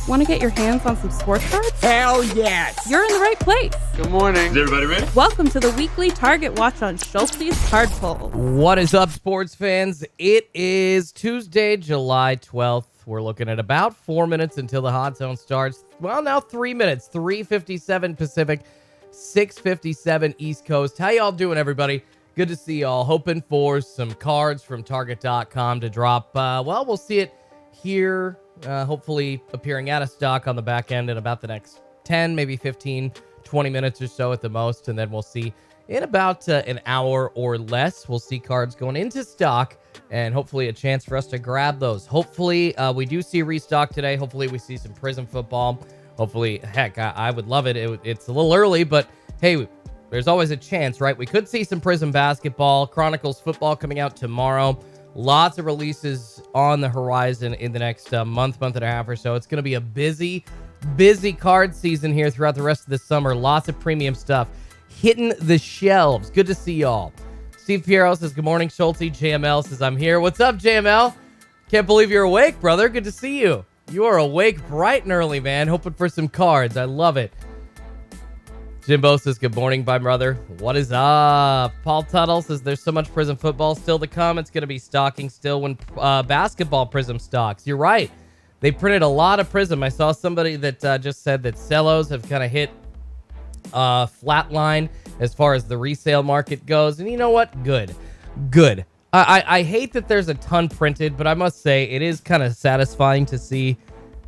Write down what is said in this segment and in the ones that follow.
Want to get your hands on some sports cards? Hell yes! You're in the right place. Good morning. Is everybody ready? Welcome to the weekly Target Watch on Schultz's Card Pull. What is up, sports fans? It is Tuesday, July 12th. We're looking at about 4 minutes until the hot zone starts. Well, now 3 minutes. 3:57 Pacific, 6:57 East Coast. How y'all doing, everybody? Good to see y'all. Hoping for some cards from Target.com to drop. Well, we'll see it here. Hopefully appearing out of stock on the back end in about the next 10, maybe 15, 20 minutes or so at the most. And then we'll see in about an hour or less. We'll see cards going into stock and hopefully a chance for us to grab those. Hopefully we do see restock today. Hopefully we see some Prizm Football. Hopefully, heck, I would love it. It's a little early, but hey, there's always a chance, right? We could see some Prizm Basketball, Chronicles Football coming out tomorrow. Lots of releases on the horizon in the next month and a half or so. It's going to be a busy card season here throughout the rest of the summer. Lots of premium stuff hitting the shelves. Good to see y'all. Steve Piero says, good morning, Schulte. JML says, I'm here. What's up, JML? Can't believe you're awake, brother. Good to see you. You are awake bright and early, man. Hoping for some cards. I love it. Jimbo says, good morning, my brother. What is up? Paul Tuttle says, there's so much Prizm Football still to come. It's going to be stocking still when basketball Prizm stocks. You're right. They printed a lot of Prizm. I saw somebody that just said that cellos have kind of hit flatline as far as the resale market goes. And you know what? Good. I hate that there's a ton printed, but I must say it is kind of satisfying to see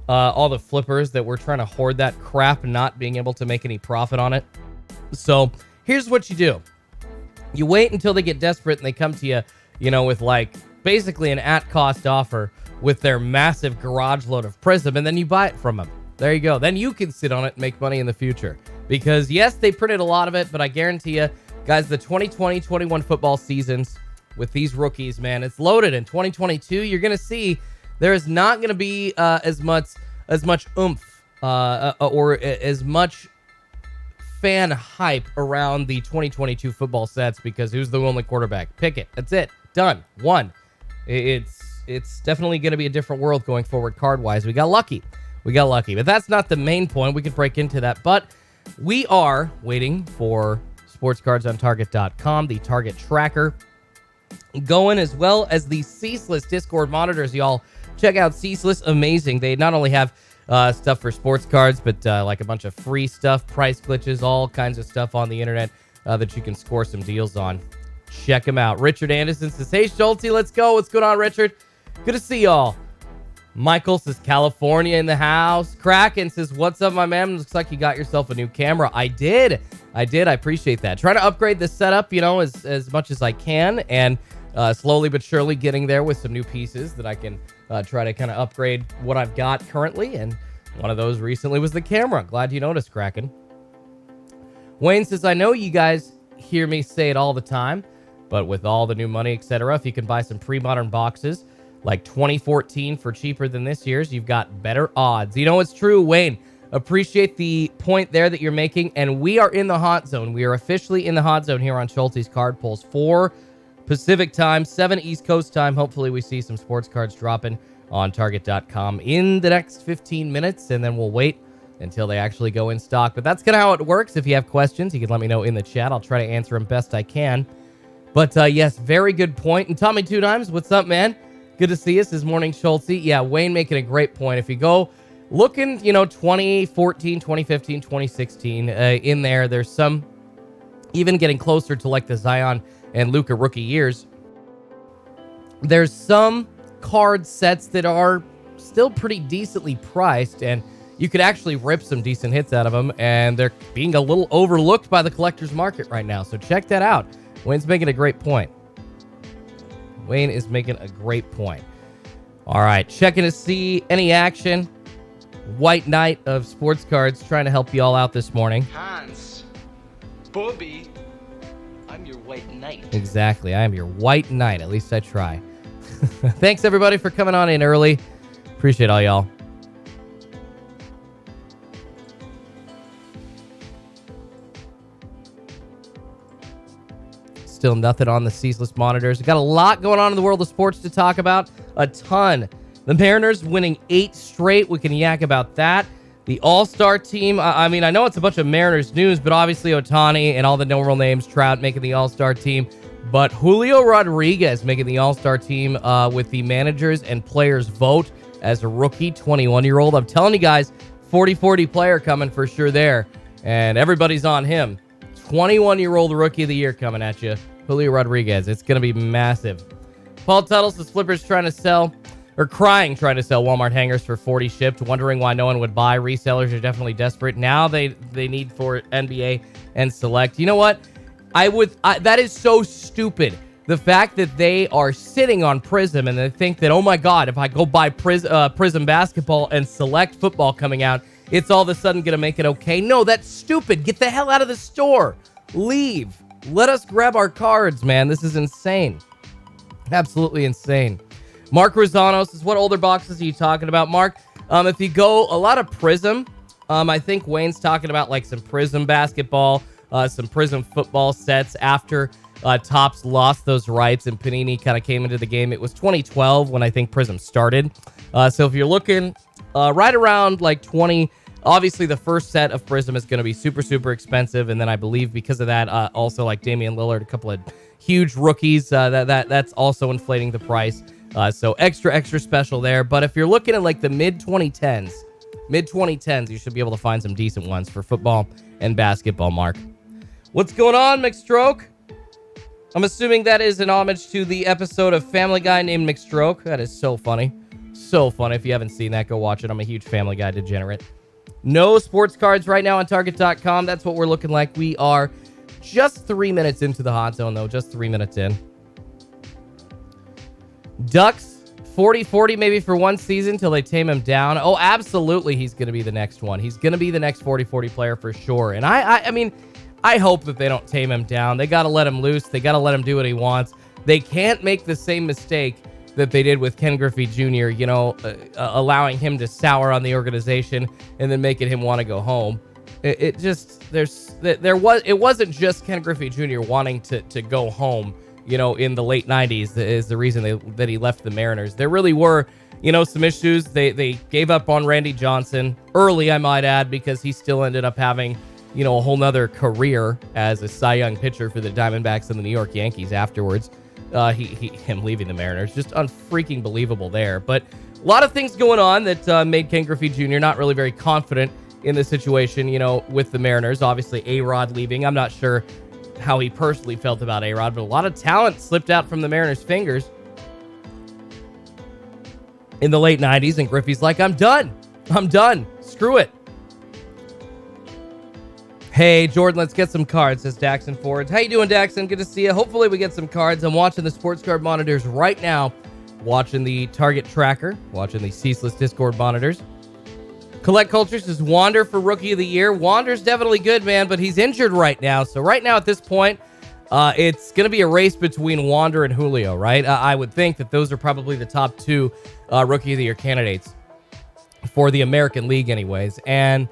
all the flippers that were trying to hoard that crap not being able to make any profit on it. So here's what you do. You wait until they get desperate and they come to you, with like basically an at-cost offer with their massive garage load of Prizm, and then you buy it from them. There you go. Then you can sit on it and make money in the future. Because yes, they printed a lot of it, but I guarantee you, guys, the 2020-21 football seasons with these rookies, man, it's loaded. In 2022, you're going to see there is not going to be as much oomph or as much fan hype around the 2022 football sets because who's the only quarterback? Pickett. That's it. Done. One. It's definitely going to be a different world going forward card-wise. We got lucky. But that's not the main point. We could break into that. But we are waiting for sports cards on Target.com, the Target tracker going, as well as the Ceaseless Discord monitors. Y'all check out Ceaseless. Amazing. They not only have stuff for sports cards, but like a bunch of free stuff, price glitches, all kinds of stuff on the internet that you can score some deals on. Check them out. Richard Anderson says, hey, Schulte, let's go. What's going on, Richard? Good to see y'all. Michael says, California in the house. Kraken says, what's up, my man? Looks like you got yourself a new camera. I did. I appreciate that. Trying to upgrade the setup, as much as I can, and slowly but surely getting there with some new pieces that I can try to kind of upgrade what I've got currently. And one of those recently was the camera. Glad you noticed, Kraken. Wayne says, I know you guys hear me say it all the time, but with all the new money, etc., if you can buy some pre-modern boxes like 2014 for cheaper than this year's, you've got better odds. It's true, Wayne. Appreciate the point there that you're making. And we are in the hot zone. We are officially in the hot zone here on Schulte's Card Pulls. 4 Pacific time, 7 East Coast time. Hopefully we see some sports cards dropping on Target.com in the next 15 minutes. And then we'll wait until they actually go in stock. But that's kind of how it works. If you have questions, you can let me know in the chat. I'll try to answer them best I can. But yes, very good point. And Tommy Two Dimes, what's up, man? Good to see us this morning, Schulte. Yeah, Wayne making a great point. If you go looking, 2014, 2015, 2016, in there, there's some even getting closer to like the Zion and Luka rookie years. There's some card sets that are still pretty decently priced, and you could actually rip some decent hits out of them, and they're being a little overlooked by the collector's market right now. So check that out. Wayne's making a great point. Wayne is making a great point. All right, checking to see any action. White Knight of Sports Cards trying to help you all out this morning. Hans, Bobby, I'm your White Knight. Exactly, I am your White Knight. At least I try. Thanks, everybody, for coming on in early. Appreciate all y'all. Still nothing on the ceaseless monitors. We've got a lot going on in the world of sports to talk about. A ton. The Mariners winning 8 straight. We can yak about that. The All-Star team. I mean, I know it's a bunch of Mariners news, but obviously Ohtani and all the normal names, Trout making the All-Star team. But Julio Rodriguez making the All-Star team with the managers and players vote as a rookie 21-year-old. I'm telling you guys, 40-40 player coming for sure there. And everybody's on him. 21-year-old rookie of the year coming at you. Julio Rodriguez. It's going to be massive. Paul Tuttles says Flippers trying to sell Walmart hangers for 40 shipped, wondering why no one would buy. Resellers are definitely desperate. Now they need for NBA and Select. You know what? That is so stupid. The fact that they are sitting on Prizm and they think that, oh my God, if I go buy Prizm Basketball and Select Football coming out, it's all of a sudden going to make it okay. No, that's stupid. Get the hell out of the store. Leave. Let us grab our cards, man. This is insane. Absolutely insane. Mark Rosano says, what older boxes are you talking about, Mark? If you go a lot of Prizm, I think Wayne's talking about like some Prizm Basketball, some Prizm Football sets after Topps lost those rights and Panini kind of came into the game. It was 2012 when I think Prizm started. So if you're looking right around like 20, obviously the first set of Prizm is going to be super, super expensive. And then I believe because of that, also like Damian Lillard, a couple of huge rookies, that's also inflating the price. So extra special there. But if you're looking at like the mid 2010s, you should be able to find some decent ones for football and basketball, Mark. What's going on, McStroke? I'm assuming that is an homage to the episode of Family Guy named McStroke. That is so funny. So funny. If you haven't seen that, go watch it. I'm a huge Family Guy degenerate. No sports cards right now on Target.com. That's what we're looking like. We are just 3 minutes into the hot zone, though. Just 3 minutes in. Ducks, 40-40 maybe for one season till they tame him down. Oh, absolutely he's going to be the next one. He's going to be the next 40-40 player for sure. And I mean, I hope that they don't tame him down. They got to let him loose. They got to let him do what he wants. They can't make the same mistake that they did with Ken Griffey Jr., allowing him to sour on the organization and then making him want to go home. It wasn't just Ken Griffey Jr. wanting to go home, in the late 90s is the reason that he left the Mariners. There really were, some issues. They gave up on Randy Johnson early, I might add, because he still ended up having, a whole nother career as a Cy Young pitcher for the Diamondbacks and the New York Yankees afterwards. Him leaving the Mariners, just unfreaking believable there. But a lot of things going on that made Ken Griffey Jr. not really very confident in the situation, with the Mariners. Obviously, A-Rod leaving. I'm not sure how he personally felt about A-Rod, but a lot of talent slipped out from the Mariners' fingers in the late 90s, and Griffey's like, I'm done. Screw it. Hey, Jordan, let's get some cards, says Daxon Ford. How you doing, Daxon? Good to see you. Hopefully we get some cards. I'm watching the sports card monitors right now, watching the Target tracker, watching the Ceaseless Discord monitors. Collect Culture says Wander for Rookie of the Year. Wander's definitely good, man, but he's injured right now. So right now at this point, it's going to be a race between Wander and Julio, right? I would think that those are probably the top two Rookie of the Year candidates for the American League anyways. And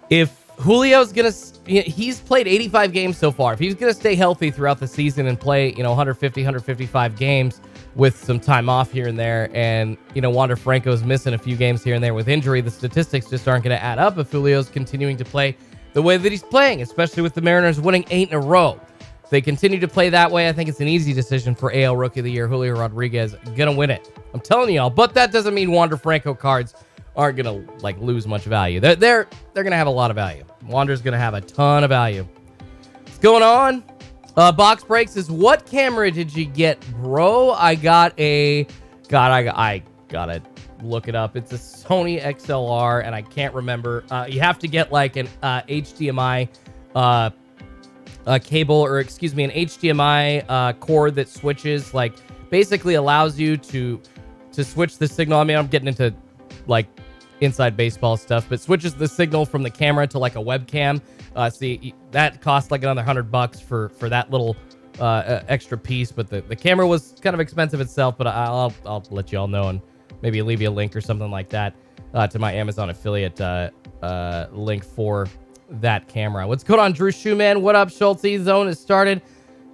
if Julio's going to... He's played 85 games so far. If he's going to stay healthy throughout the season and play, 150, 155 games with some time off here and there, and, Wander Franco's missing a few games here and there with injury, the statistics just aren't going to add up if Julio's continuing to play the way that he's playing, especially with the Mariners winning 8 in a row. If they continue to play that way, I think it's an easy decision for AL Rookie of the Year. Julio Rodriguez going to win it. I'm telling y'all, but that doesn't mean Wander Franco cards aren't going to lose much value. They're going to have a lot of value. Wander's going to have a ton of value. What's going on? Box Break says, what camera did you get, bro? I got I gotta look it up. It's a Sony XLR, and I can't remember. You have to get like an HDMI cable, or an HDMI cord that switches, basically allows you to switch the signal. I mean, I'm getting into inside baseball stuff, but switches the signal from the camera to a webcam. See, that costs another $100 for that little extra piece, but the camera was kind of expensive itself, but I'll let you all know and maybe leave you a link or something like that to my Amazon affiliate link for that camera. What's going on, Drew Shoeman? What up, Schulte? Zone has started.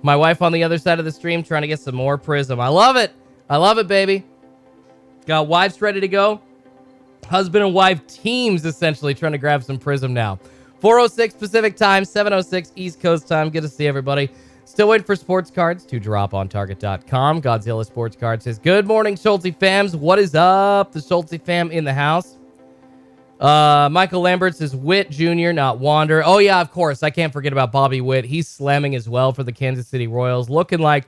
My wife on the other side of the stream trying to get some more Prizm. I love it, baby. Got wives ready to go. Husband and wife teams essentially trying to grab some Prizm now. 4:06 Pacific time, 7:06 East Coast time. Good to see everybody. Still waiting for sports cards to drop on Target.com. Godzilla Sports Card says, good morning, Schulte fams. What is up? The Schulte fam in the house. Michael Lambert says, Witt Jr., not Wander. Oh, yeah, of course. I can't forget about Bobby Witt. He's slamming as well for the Kansas City Royals. Looking like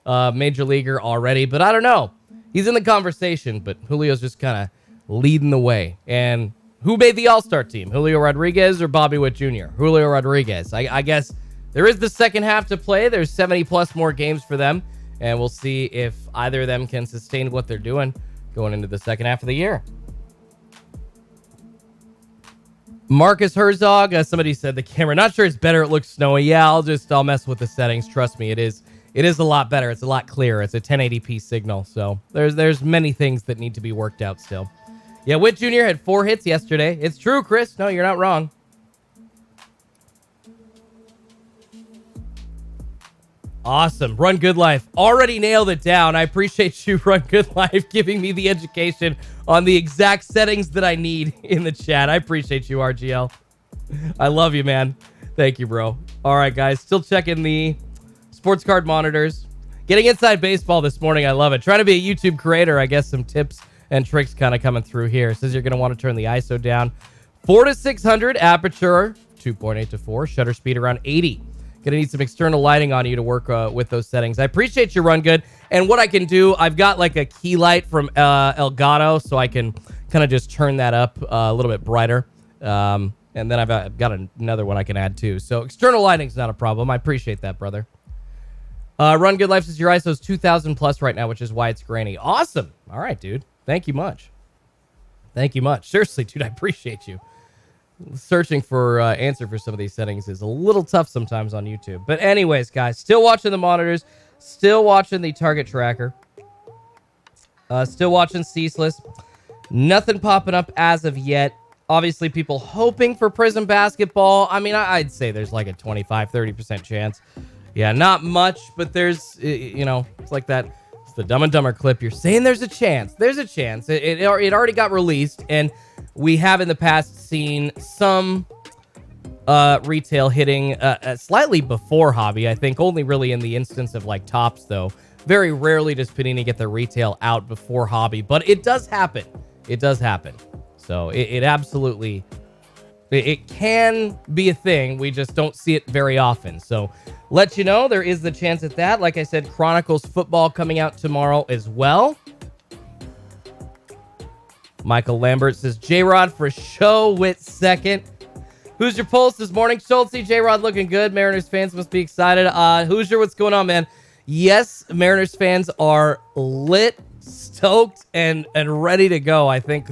major leaguer already, but I don't know. He's in the conversation, but Julio's just kind of leading the way. And who made the All-Star team? Julio Rodriguez or Bobby Witt Jr.? Julio Rodriguez. I guess there is the second half to play. There's 70-plus more games for them, and we'll see if either of them can sustain what they're doing going into the second half of the year. Marcus Herzog, somebody said the camera, not sure it's better, it looks snowy. Yeah, I'll mess with the settings. Trust me, it is a lot better. It's a lot clearer. It's a 1080p signal, so there's many things that need to be worked out still. Yeah, Witt Jr. had 4 hits yesterday. It's true, Chris. No, you're not wrong. Awesome. Run Good Life. Already nailed it down. I appreciate you, Run Good Life, giving me the education on the exact settings that I need in the chat. I appreciate you, RGL. I love you, man. Thank you, bro. All right, guys. Still checking the sports card monitors. Getting inside baseball this morning. I love it. Trying to be a YouTube creator. I guess some tips and tricks kind of coming through here. It says you're going to want to turn the ISO down. 4 to 600. Aperture 2.8 to 4. Shutter speed around 80. Gonna need some external lighting on you to work with those settings. I appreciate you, Run Good. And what I can do, I've got like a key light from Elgato, so I can kind of just turn that up a little bit brighter. And then I've got another one I can add too. So external lighting's not a problem. I appreciate that, brother. Run Good Life says your ISO's 2,000 plus right now, which is why it's grainy. Awesome. All right, dude. Thank you much. Thank you much. Seriously, dude, I appreciate you. Searching for answer for some of these settings is a little tough sometimes on YouTube. But anyways, guys, still watching the monitors, still watching the target tracker, still watching Ceaseless. Nothing popping up as of yet. Obviously, people hoping for Prizm Basketball. I mean, I'd say there's like a 25-30% chance. Yeah, not much, but there's, you know, it's like that. It's the Dumb and Dumber clip. You're saying there's a chance. There's a chance. It already got released, and we have in the past seen some retail hitting slightly before Hobby. I think only really in the instance of like Tops, though. Very rarely does Panini get the retail out before Hobby, but it does happen. It does happen. So it absolutely, it can be a thing. We just don't see it very often. So let you know, there is the chance at that. Like I said, Chronicles Football coming out tomorrow as well. Michael Lambert says, J-Rod for show with second. Who's your pulse this morning? Schulte, J-Rod looking good. Mariners fans must be excited. Hoosier, what's going on, man? Yes, Mariners fans are lit, stoked, and ready to go. I think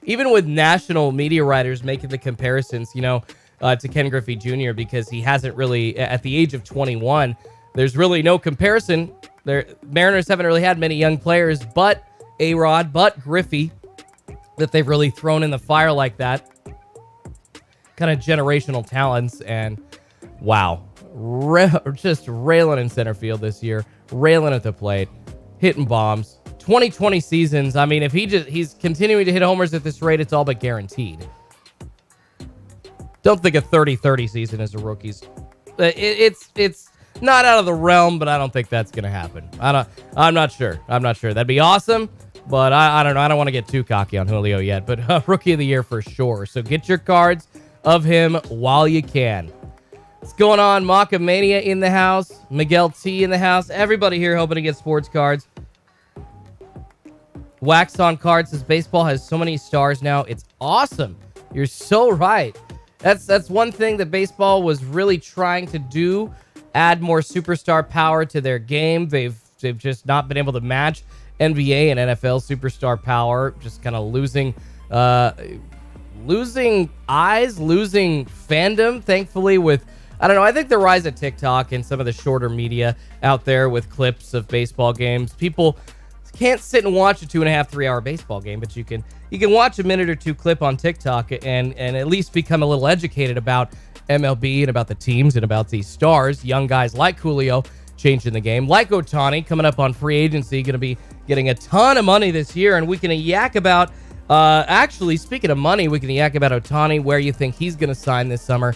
even with national media writers making the comparisons, you know, to Ken Griffey Jr., because he hasn't really, at the age of 21, there's really no comparison. Mariners haven't really had many young players, but A-Rod, but Griffey, that they've really thrown in the fire like that. Kind of generational talents, and wow. Just railing in center field this year, railing at the plate, hitting bombs. 2020 seasons, I mean, if he's continuing to hit homers at this rate, it's all but guaranteed. Don't think a 30-30 season as a rookie's. It's not out of the realm, but I don't think that's going to happen. I'm not sure. That'd be awesome. But I don't know. I don't want to get too cocky on Julio yet. But Rookie of the Year for sure. So get your cards of him while you can. What's going on? Maka Mania in the house. Miguel T in the house. Everybody here hoping to get sports cards. Wax on Cards says baseball has so many stars now. It's awesome. You're so right. That's one thing that baseball was really trying to do. Add more superstar power to their game. They've just not been able to match NBA and NFL superstar power, just kind of losing eyes, losing fandom. Thankfully, with, I don't know, I think the rise of TikTok and some of the shorter media out there with clips of baseball games. People can't sit and watch a 2.5, 3 hour baseball game, but you can watch a minute or two clip on TikTok and at least become a little educated about MLB and about the teams and about these stars, young guys like Julio changing the game, like Ohtani coming up on free agency, going to be getting a ton of money this year, and we can yak about, actually, speaking of money, we can yak about Ohtani, where you think he's going to sign this summer.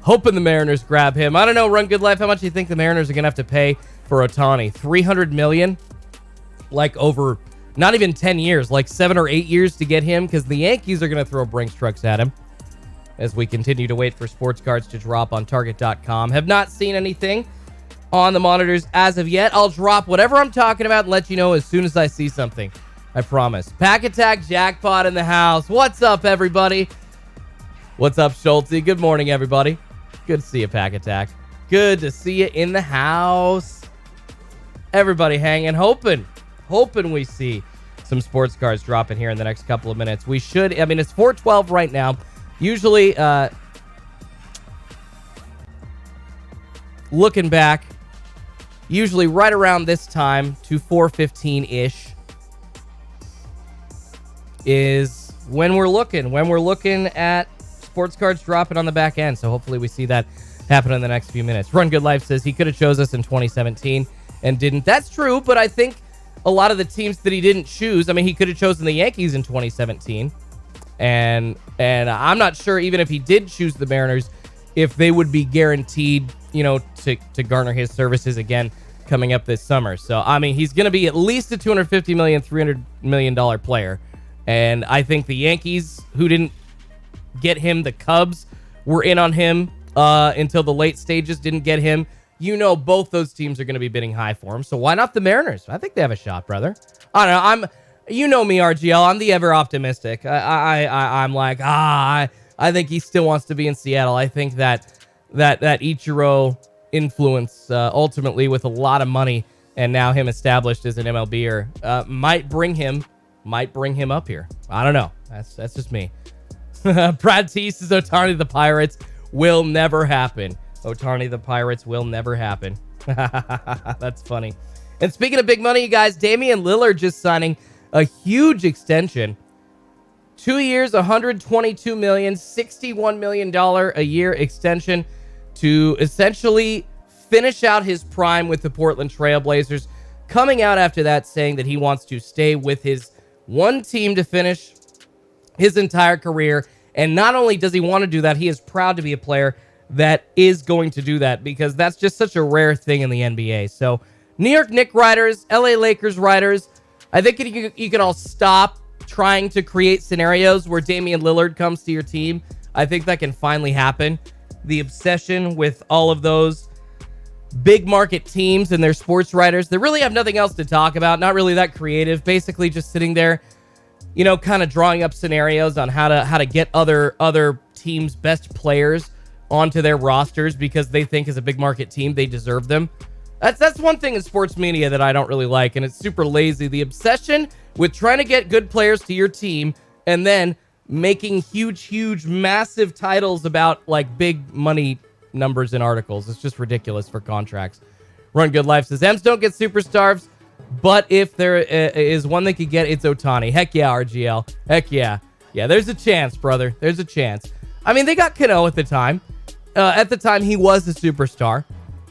Hoping the Mariners grab him. I don't know, Run Good Life, how much do you think the Mariners are going to have to pay for Ohtani? $300 million? Like over not even 10 years, like 7 or 8 years to get him, because the Yankees are going to throw Brinks trucks at him as we continue to wait for sports cards to drop on Target.com. Have not seen anything on the monitors as of yet. I'll drop whatever I'm talking about and let you know as soon as I see something. I promise. Pack Attack Jackpot in the house. What's up, everybody? What's up, Schulte? Good morning, everybody. Good to see you, Pack Attack. Good to see you in the house. Everybody hanging, hoping we see some sports cards dropping here in the next couple of minutes. We should. I mean, it's 4:12 right now. Usually, looking back, usually right around this time to 4:15-ish is when we're looking at sports cards dropping on the back end. So hopefully we see that happen in the next few minutes. Run Good Life says he could have chose us in 2017 and didn't. That's true, but I think a lot of the teams that he didn't choose, I mean, he could have chosen the Yankees in 2017. And I'm not sure, even if he did choose the Mariners, if they would be guaranteed, to garner his services again coming up this summer. So, I mean, he's going to be at least a $250 million, $300 million player. And I think the Yankees, who didn't get him, the Cubs were in on him until the late stages, didn't get him. Both those teams are going to be bidding high for him. So why not the Mariners? I think they have a shot, brother. I don't know. Me, RGL. I'm the ever optimistic. I'm like, I think he still wants to be in Seattle. I think that Ichiro influence, ultimately with a lot of money, and now him established as an MLBer, might bring him up here. I don't know. That's just me. Brad T says Ohtani the Pirates will never happen. Ohtani the Pirates will never happen. That's funny. And speaking of big money, you guys, Damian Lillard just signing a huge extension. 2 years, $122 million, $61 million a year extension to essentially finish out his prime with the Portland Trail Blazers. Coming out after that saying that he wants to stay with his one team to finish his entire career. And not only does he want to do that, he is proud to be a player that is going to do that, because that's just such a rare thing in the NBA. So, New York Knicks writers, LA Lakers writers, I think you can all stop trying to create scenarios where Damian Lillard comes to your team. I think that can finally happen. The obsession with all of those big market teams and their sports writers, they really have nothing else to talk about, not really that creative, basically just sitting there, kind of drawing up scenarios on how to get other teams' best players onto their rosters because they think as a big market team they deserve them. That's one thing in sports media that I don't really like, and it's super lazy. The obsession with trying to get good players to your team and then making huge, massive titles about like big money numbers in articles. It's just ridiculous for contracts. Run Good Life says M's don't get superstars, but if there is one they could get, it's Ohtani. Heck yeah, RGL. Heck yeah. Yeah, there's a chance, brother. There's a chance. I mean, they got Cano at the time. At the time, he was a superstar.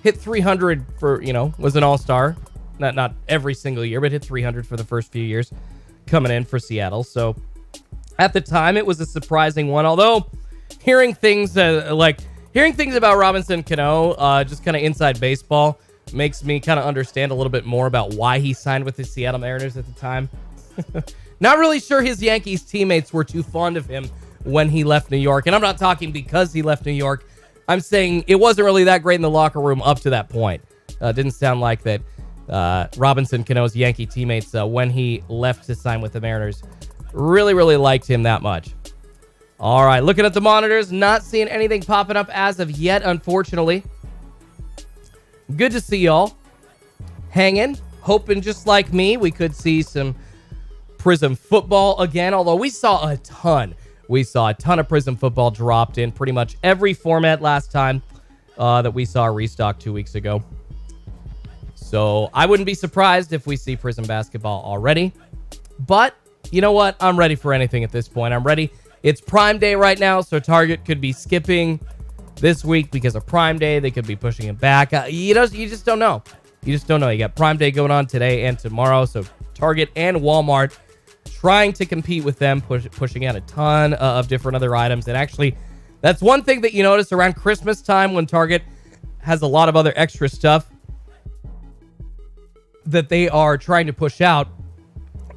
Hit 300 for, was an all-star. Not every single year, but hit 300 for the first few years coming in for Seattle. So at the time, it was a surprising one. Although hearing things about Robinson Cano, just kind of inside baseball, makes me kind of understand a little bit more about why he signed with the Seattle Mariners at the time. Not really sure his Yankees teammates were too fond of him when he left New York. And I'm not talking because he left New York. I'm saying it wasn't really that great in the locker room up to that point. Didn't sound like that Robinson Cano's Yankee teammates, when he left to sign with the Mariners, really liked him that much. All right, looking at the monitors, not seeing anything popping up as of yet, unfortunately. Good to see y'all hanging, hoping just like me we could see some Prizm Football again, although we saw a ton. We saw a ton of Prizm Football dropped in pretty much every format last time that we saw a restock 2 weeks ago. So I wouldn't be surprised if we see Prizm Basketball already. But you know what? I'm ready for anything at this point. I'm ready. It's Prime Day right now, so Target could be skipping this week because of Prime Day. They could be pushing it back. You just don't know. You just don't know. You got Prime Day going on today and tomorrow, so Target and Walmart trying to compete with them, pushing out a ton of different other items. And actually, that's one thing that you notice around Christmas time when Target has a lot of other extra stuff that they are trying to push out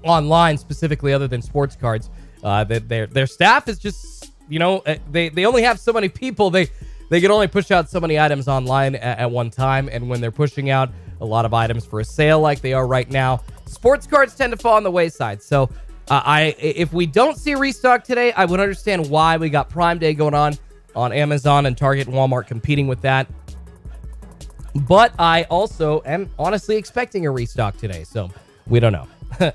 online, specifically other than sports cards. That their staff is just, they only have so many people. They can only push out so many items online at one time. And when they're pushing out a lot of items for a sale like they are right now, sports cards tend to fall on the wayside. So if we don't see a restock today, I would understand why. We got Prime Day going on Amazon and Target and Walmart competing with that. But I also am honestly expecting a restock today, so we don't know.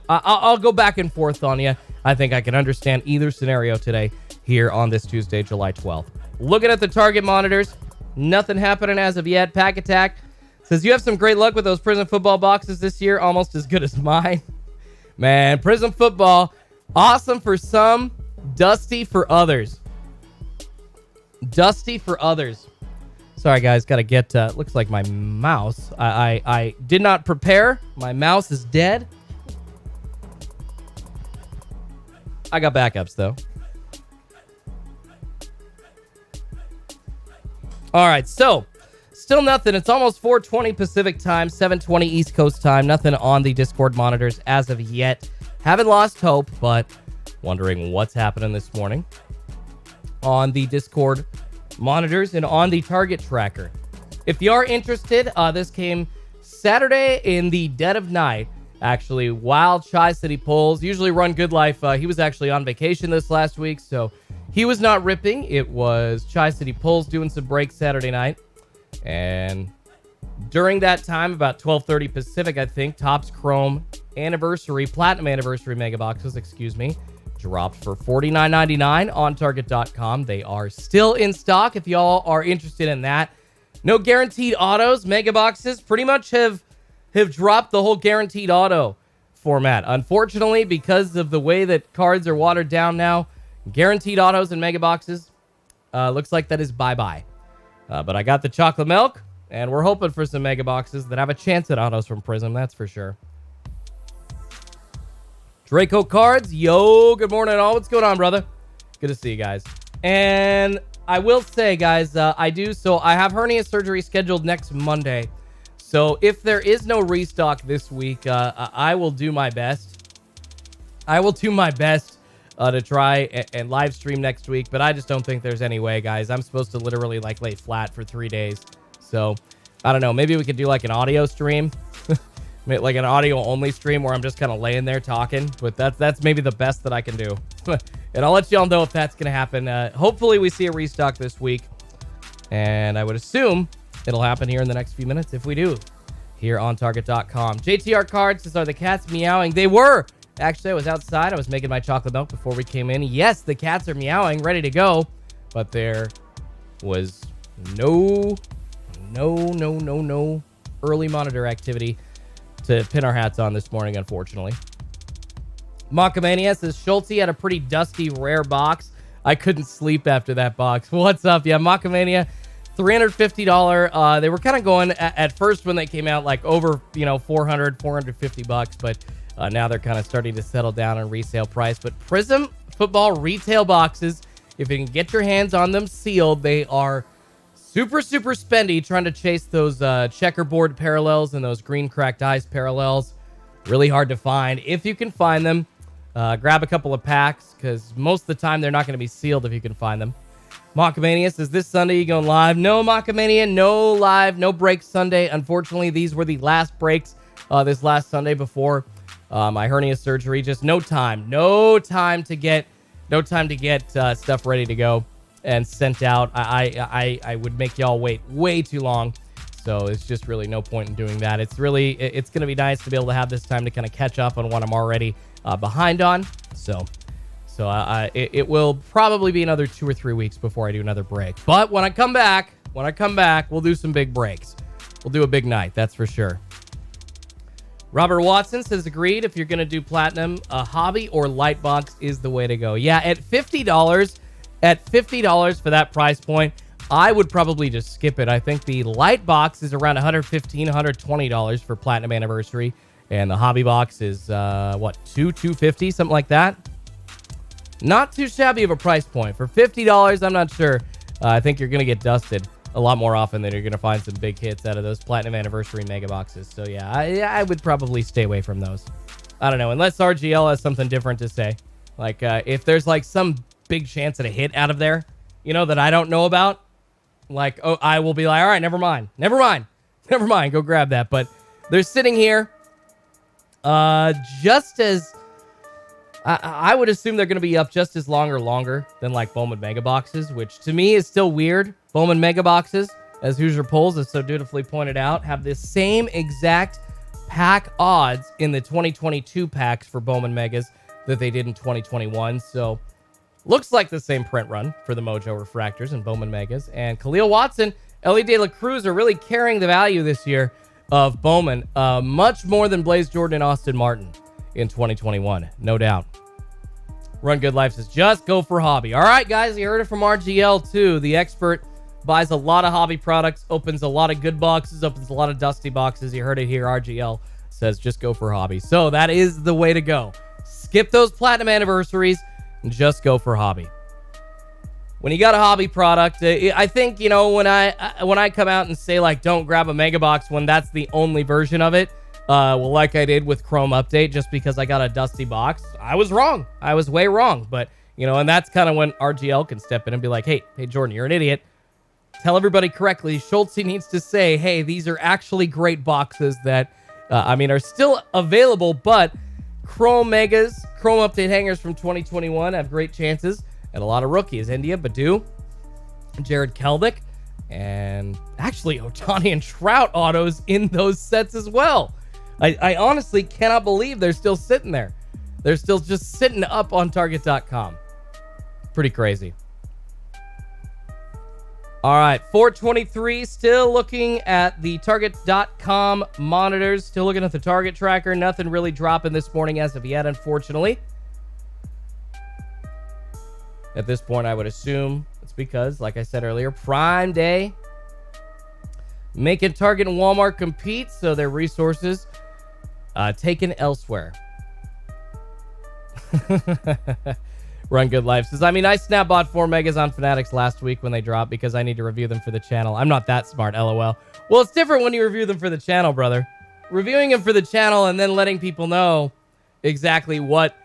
I'll go back and forth on you. I think I can understand either scenario today here on this Tuesday, July 12th. Looking at the Target monitors, nothing happening as of yet. Pack Attack says, you have some great luck with those Prizm Football boxes this year, almost as good as mine. Man, Prizm Football, awesome for some, dusty for others. Dusty for others. Sorry, guys, got to get, looks like my mouse. I did not prepare. My mouse is dead. I got backups, though. All right, so still nothing. It's almost 4:20 Pacific time, 7:20 East Coast time. Nothing on the Discord monitors as of yet. Haven't lost hope, but wondering what's happening this morning on the Discord monitors and on the Target tracker. If you are interested, this came Saturday in the dead of night, actually, while Chai City Polls usually run Good Life. He was actually on vacation this last week, so he was not ripping. It was Chai City Polls doing some breaks Saturday night. And during that time, about 12:30 Pacific, I think, Topps Chrome Platinum Anniversary Mega Boxes, dropped for $49.99 on Target.com. They are still in stock if y'all are interested in that. No guaranteed autos. Mega Boxes pretty much have dropped the whole guaranteed auto format. Unfortunately, because of the way that cards are watered down now, guaranteed autos and Mega Boxes, looks like that is bye-bye. But I got the chocolate milk, and we're hoping for some Mega Boxes that have a chance at autos from Prizm, that's for sure. Draco Cards, yo, good morning all. What's going on, brother? Good to see you guys. And I will say, guys, I have hernia surgery scheduled next Monday. So if there is no restock this week, I will do my best. To try and live stream next week, but I just don't think there's any way, guys. I'm supposed to literally lay flat for 3 days. So I don't know. Maybe we could do an audio stream. Like an audio only stream where I'm just kind of laying there talking, but that's maybe the best that I can do. And I'll let y'all know if that's going to happen. Hopefully we see a restock this week, and I would assume it'll happen here in the next few minutes if we do here on Target.com. JTR Cards says, are the cats meowing? They were. Actually, I was outside. I was making my chocolate milk before we came in. Yes, the cats are meowing, ready to go, but there was no early monitor activity to pin our hats on this morning, unfortunately. Moncomania says, Schulte had a pretty dusty rare box. I couldn't sleep after that box. What's up? Yeah, Moncomania, $350. They were kind of going at first when they came out over, $450, but now they're kind of starting to settle down on resale price. But Prizm Football retail boxes, if you can get your hands on them sealed, they are super spendy, trying to chase those checkerboard parallels and those green cracked ice parallels. Really hard to find. If you can find them, grab a couple of packs, because most of the time they're not going to be sealed if you can find them. Moncomania says, this Sunday you going live? No, Moncomania, no live, no breaks Sunday. Unfortunately, these were the last breaks this last Sunday before my hernia surgery. Just no time to get stuff ready to go and sent out. I would make y'all wait way too long, so it's just really no point in doing that. It's going to be nice to be able to have this time to kind of catch up on what I'm already behind on. So it will probably be another 2 or 3 weeks before I do another break. But when I come back, we'll do some big breaks. We'll do a big night, that's for sure. Robert Watson says, agreed. If you're going to do platinum, a hobby or light box is the way to go. Yeah, at $50 for that price point, I would probably just skip it. I think the light box is around $115, $120 for Platinum Anniversary. And the hobby box is, what, $250, something like that? Not too shabby of a price point. For $50, I'm not sure. I think you're going to get dusted a lot more often than you're going to find some big hits out of those Platinum Anniversary mega boxes. So, yeah, I would probably stay away from those. I don't know, unless RGL has something different to say. Like, if there's, like, some big chance at a hit out of there, you know, that I don't know about, like, oh, I will be like, all right, never mind, go grab that. But they're sitting here just as... I would assume they're going to be up just as longer than, like, Bowman Mega Boxes, which to me is still weird. Bowman Mega Boxes, as Hoosier Polls has so dutifully pointed out, have the same exact pack odds in the 2022 packs for Bowman Megas that they did in 2021. So, looks like the same print run for the Mojo Refractors and Bowman Megas. And Khalil Watson, Ellie De La Cruz are really carrying the value this year of Bowman, much more than Blaze Jordan and Austin Martin in 2021, no doubt. Run Good Life says, just go for hobby. All right, guys, you heard it from RGL, too. The expert buys a lot of hobby products, opens a lot of good boxes, opens a lot of dusty boxes. You heard it here. RGL says, just go for hobby. So that is the way to go. Skip those Platinum Anniversaries and just go for hobby. When you got a hobby product, I think, you know, when I come out and say, like, don't grab a mega box when that's the only version of it, well, like I did with Chrome Update, just because I got a dusty box, I was wrong. I was way wrong. But, you know, and that's kind of when RGL can step in and be like, hey, Jordan, you're an idiot. Tell everybody correctly. Schultze needs to say, hey, these are actually great boxes that, are still available, but Chrome Megas, Chrome Update hangers from 2021 have great chances. And a lot of rookies. India, Badu, Jared Kelvick, and actually Ohtani and Trout autos in those sets as well. I honestly cannot believe they're still sitting there. They're still just sitting up on Target.com. Pretty crazy. All right, 423, still looking at the Target.com monitors. Still looking at the Target tracker. Nothing really dropping this morning as of yet, unfortunately. At this point, I would assume it's because, like I said earlier, Prime Day. Making Target and Walmart compete, so their resources taken elsewhere. Run Good Life says, I snap bought 4 megas on Fanatics last week when they dropped because I need to review them for the channel. I'm not that smart, LOL. Well, it's different when you review them for the channel, brother. Reviewing them for the channel and then letting people know exactly what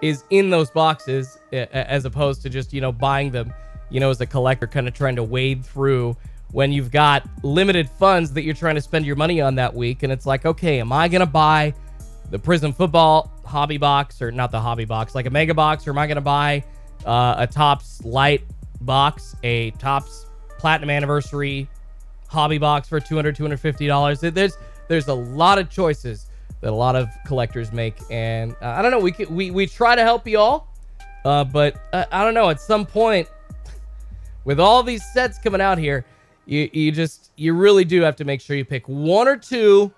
is in those boxes as opposed to just, buying them, as a collector, kind of trying to wade through when you've got limited funds that you're trying to spend your money on that week. And it's like, okay, am I going to buy the Prizm Football hobby box, or not the hobby box, like a mega box, or am I going to buy a Topps light box, a Topps Platinum Anniversary hobby box for $200, $250? There's a lot of choices that a lot of collectors make, and I don't know, we try to help you all, but I don't know, at some point, with all these sets coming out here, you really do have to make sure you pick one or two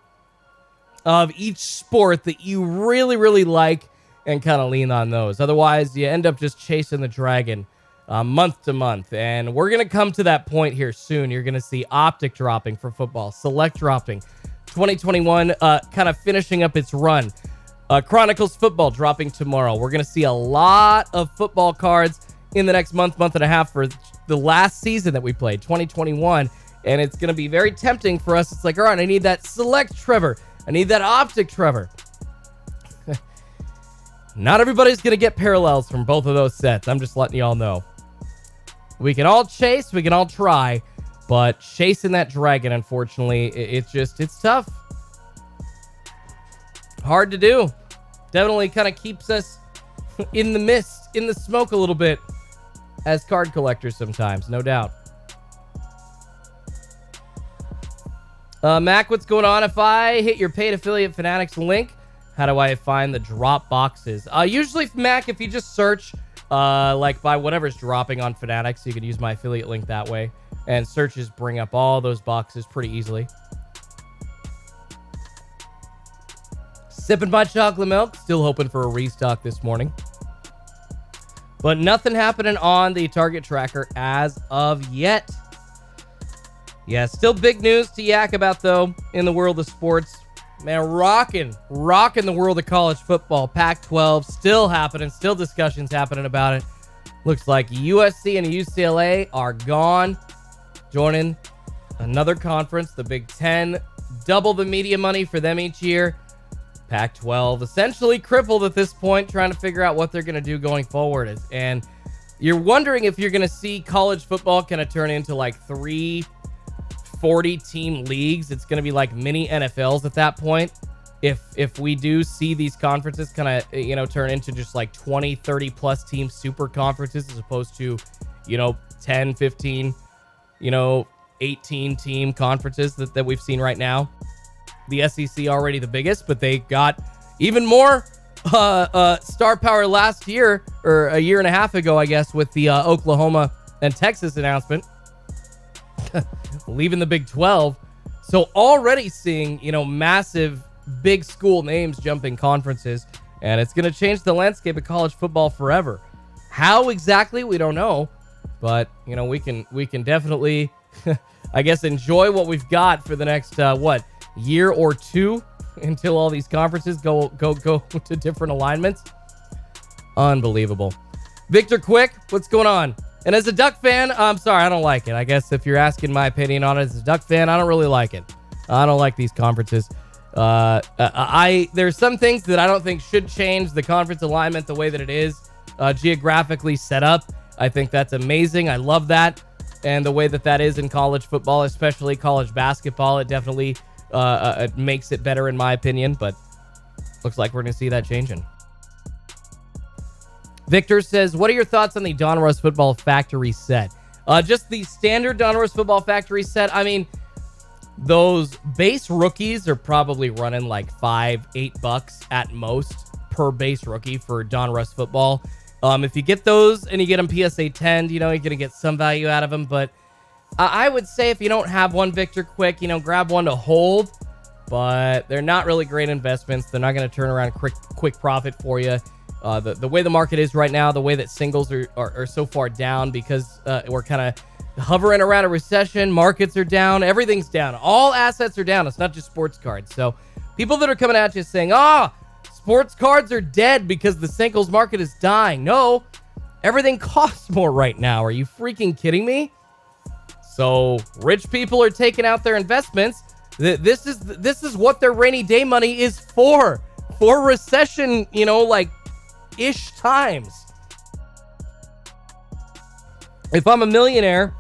of each sport that you really, really like and kind of lean on those. Otherwise, you end up just chasing the dragon month to month, and we're going to come to that point here soon. You're going to see Optic dropping for football, Select dropping, 2021 kind of finishing up its run. Chronicles Football dropping tomorrow. We're going to see a lot of football cards in the next month and a half for the last season that we played, 2021. And it's going to be very tempting for us. It's like, all right, I need that Select Trevor. I need that Optic Trevor. Not everybody's going to get parallels from both of those sets. I'm just letting you all know. We can all chase. We can all try. But chasing that dragon, unfortunately, it's tough. Hard to do. Definitely kind of keeps us in the mist, in the smoke a little bit as card collectors sometimes, no doubt. Mac, what's going on? If I hit your paid affiliate Fanatics link, how do I find the drop boxes? Usually, Mac, if you just search like by whatever's dropping on Fanatics, you can use my affiliate link that way. And searches bring up all those boxes pretty easily. Sipping my chocolate milk. Still hoping for a restock this morning. But nothing happening on the Target tracker as of yet. Yeah, still big news to yak about, though, in the world of sports. Man, rocking the world of college football. Pac-12 still happening, still discussions happening about it. Looks like USC and UCLA are gone, joining another conference, the Big Ten. Double the media money for them each year. Pac-12 essentially crippled at this point, trying to figure out what they're going to do going forward. And you're wondering if you're going to see college football kind of turn into like 3 40-team leagues. It's going to be like mini NFLs at that point. If we do see these conferences kind of, turn into just like 20, 30 plus team super conferences as opposed to, 10, 15, 18 team conferences that we've seen right now. The SEC already the biggest, but they got even more star power last year, or a year and a half ago, I guess, with the Oklahoma and Texas announcement leaving the Big 12. So already seeing, massive big school names jumping conferences, and it's going to change the landscape of college football forever. How exactly, we don't know, but we can definitely I guess enjoy what we've got for the next year or two until all these conferences go to different alignments. Unbelievable. Victor Quick, what's going on? And as a Duck fan, I'm sorry, I don't like it. I guess if you're asking my opinion on it, as a Duck fan, I don't really like it. I don't like these conferences. There's some things that I don't think should change the conference alignment the way that it is geographically set up. I think that's amazing. I love that. And the way that is in college football, especially college basketball, it definitely it makes it better in my opinion, but looks like we're going to see that changing. Victor says, what are your thoughts on the Donruss Football Factory set? Just the standard Donruss Football Factory set. I mean, those base rookies are probably running like $5-8 at most per base rookie for Donruss Football. If you get those and you get them PSA 10, you're going to get some value out of them. But I would say if you don't have one, Victor Quick, grab one to hold. But they're not really great investments. They're not going to turn around quick profit for you. The way the market is right now, the way that singles are so far down because we're kind of hovering around a recession. Markets are down. Everything's down. All assets are down. It's not just sports cards. So people that are coming at you saying, sports cards are dead because the singles market is dying. No, everything costs more right now. Are you freaking kidding me? So rich people are taking out their investments. This is what their rainy day money is for recession, ish times. If I'm a millionaire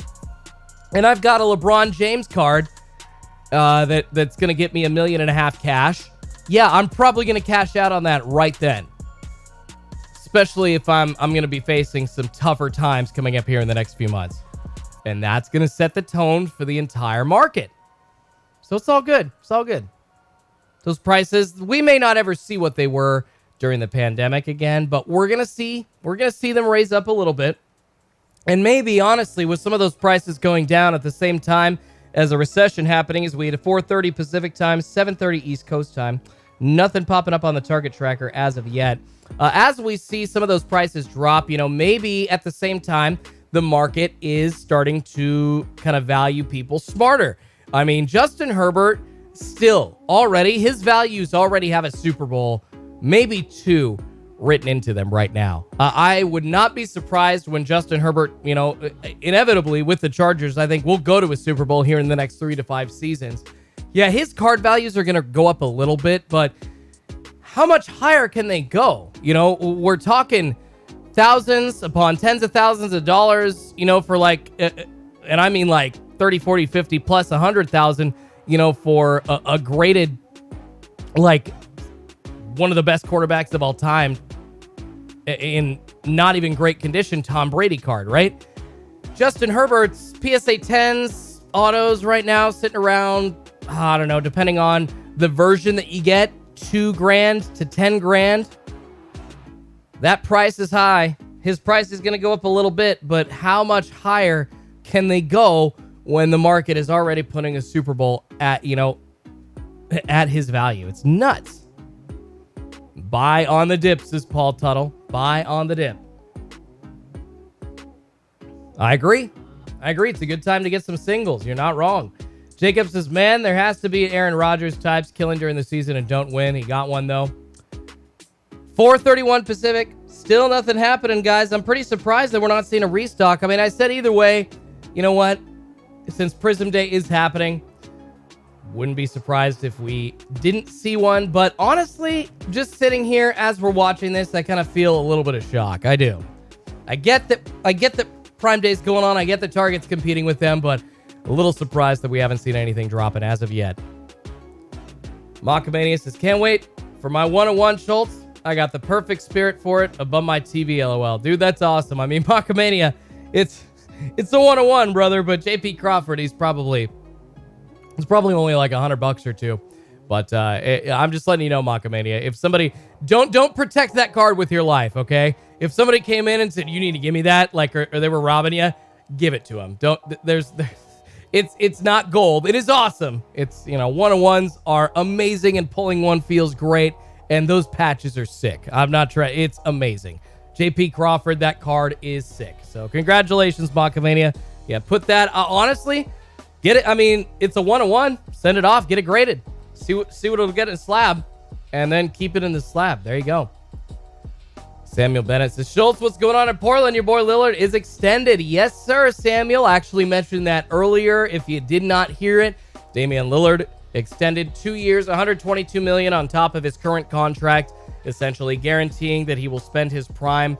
and I've got a LeBron James card that's going to get me $1.5 million cash, yeah, I'm probably going to cash out on that right then. Especially if I'm going to be facing some tougher times coming up here in the next few months. And that's going to set the tone for the entire market. So it's all good. It's all good. Those prices, we may not ever see what they were during the pandemic again, but we're going to see them raise up a little bit. And maybe, honestly, with some of those prices going down at the same time as a recession happening, as we had a 4:30 Pacific time, 7:30 East Coast time. Nothing popping up on the target tracker as of yet. As we see some of those prices drop, maybe at the same time, the market is starting to kind of value people smarter. I mean, Justin Herbert still already, his values already have a Super Bowl, maybe 2 written into them right now. I would not be surprised when Justin Herbert, inevitably with the Chargers, I think we'll go to a Super Bowl here in the next 3 to 5 seasons. Yeah, his card values are going to go up a little bit, but how much higher can they go? We're talking thousands upon tens of thousands of dollars, for like, and I mean like 30, 40, 50 plus 100,000, for a graded, like one of the best quarterbacks of all time in not even great condition, Tom Brady card, right? Justin Herbert's PSA 10s autos right now sitting around, I don't know, depending on the version that you get, $2,000 to $10,000. That price is high. His price is going to go up a little bit, but how much higher can they go when the market is already putting a Super Bowl at his value? It's nuts. Buy on the dip, says Paul Tuttle. Buy on the dip. I agree. I agree. It's a good time to get some singles. You're not wrong. Jacob says, man, there has to be Aaron Rodgers types killing during the season and don't win. He got one, though. 4:31 Pacific. Still nothing happening, guys. I'm pretty surprised that we're not seeing a restock. I mean, I said either way, you know what? Since Prizm Day is happening, wouldn't be surprised if we didn't see one. But honestly, just sitting here as we're watching this, I kind of feel a little bit of shock. I do. I get that Prime Day's going on. I get that Target's competing with them, but a little surprised that we haven't seen anything dropping as of yet. Macamania says, can't wait for my 101 Schultz. I got the perfect spirit for it above my TV, LOL. Dude, that's awesome. I mean, Macamania, it's a 101, brother, but JP Crawford, it's probably only like $100 or two. But I'm just letting you know, Macamania, if somebody, don't protect that card with your life, okay? If somebody came in and said, you need to give me that, like, or they were robbing you, give it to them. It's not gold. It is awesome. It's, you know, 101s are amazing and pulling one feels great. And those patches are sick. I'm not trying. It's amazing. JP Crawford, that card is sick. So congratulations, Macamania. Yeah, put that, honestly, get it. I mean, it's a 101. Send it off. Get it graded. See what it'll get in slab. And then keep it in the slab. There you go. Samuel Bennett says, Schultz, what's going on in Portland? Your boy Lillard is extended. Yes, sir, Samuel. I actually mentioned that earlier. If you did not hear it, Damian Lillard extended 2 years, $122 million on top of his current contract, essentially guaranteeing that he will spend his prime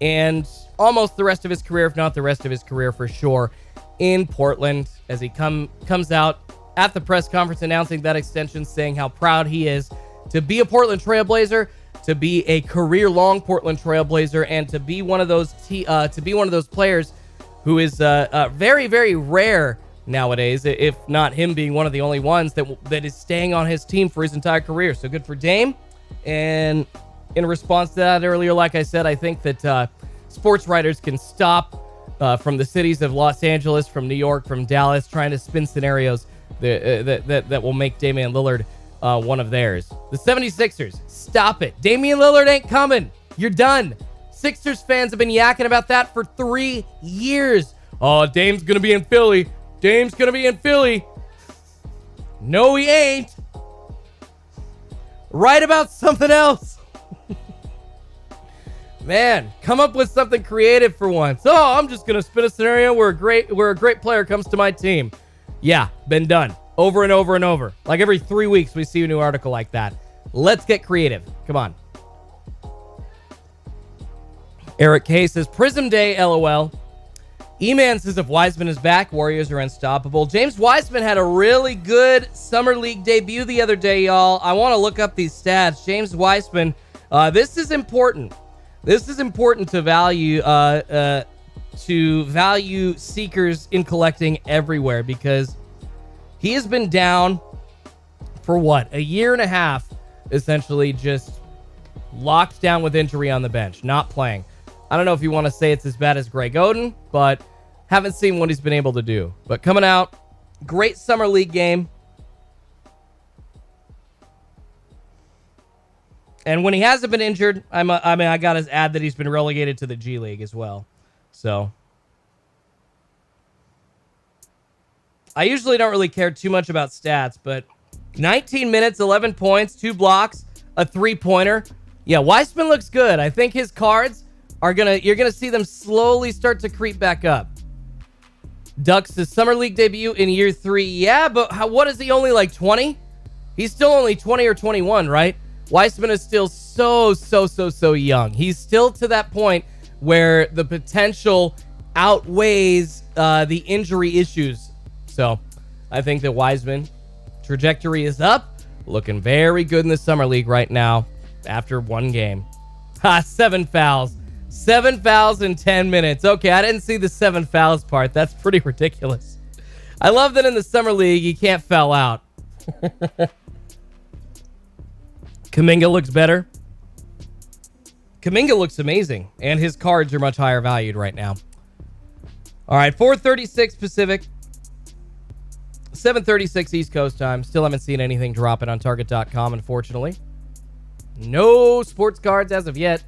and almost the rest of his career, if not the rest of his career for sure, in Portland, as he comes out at the press conference announcing that extension, saying how proud he is to be a Portland Trailblazer, to be a career-long Portland Trailblazer, and to be one of those players who is very, very rare nowadays, if not him being one of the only ones that is staying on his team for his entire career. So good for Dame. And in response to that earlier, like I said, I think that sports writers can stop from the cities of Los Angeles, from New York, from Dallas, trying to spin scenarios that will make Damian Lillard one of theirs. The 76ers, stop it. Damian Lillard ain't coming. You're done. Sixers fans have been yakking about that for 3 years. Oh, Dame's going to be in Philly. Dame's going to be in Philly. No, he ain't. Write about something else. Man, come up with something creative for once. Oh, I'm just going to spin a scenario where a great player comes to my team. Yeah, been done. Over and over and over. Like every 3 weeks, we see a new article like that. Let's get creative. Come on. Eric K says, Prizm Day, LOL. E-Man says, if Wiseman is back, Warriors are unstoppable. James Wiseman had a really good Summer League debut the other day, y'all. I want to look up these stats. James Wiseman, this is important. This is important to value seekers in collecting everywhere, because he has been down for what, a year and a half, essentially just locked down with injury on the bench, not playing. I don't know if you want to say it's as bad as Greg Oden, but haven't seen what he's been able to do. But coming out, great Summer League game. And when he hasn't been injured, I got to add that he's been relegated to the G League as well. So I usually don't really care too much about stats, but 19 minutes, 11 points, 2 blocks, a 3-pointer. Yeah, Wiseman looks good. I think his cards you're gonna see them slowly start to creep back up. Ducks' Summer League debut in year 3. Yeah, but what is he, only like 20? He's still only 20 or 21, right? Wiseman is still so young. He's still to that point where the potential outweighs the injury issues. So I think that Wiseman trajectory is up, looking very good in the Summer League right now after one game. 7 fouls. 7 fouls in 10 minutes. Okay, I didn't see the 7 fouls part. That's pretty ridiculous. I love that in the Summer League, you can't foul out. Kuminga looks better. Kuminga looks amazing, and his cards are much higher valued right now. All right, 4:36 Pacific, 7:36 East Coast time. Still haven't seen anything dropping on Target.com, unfortunately. No sports cards as of yet.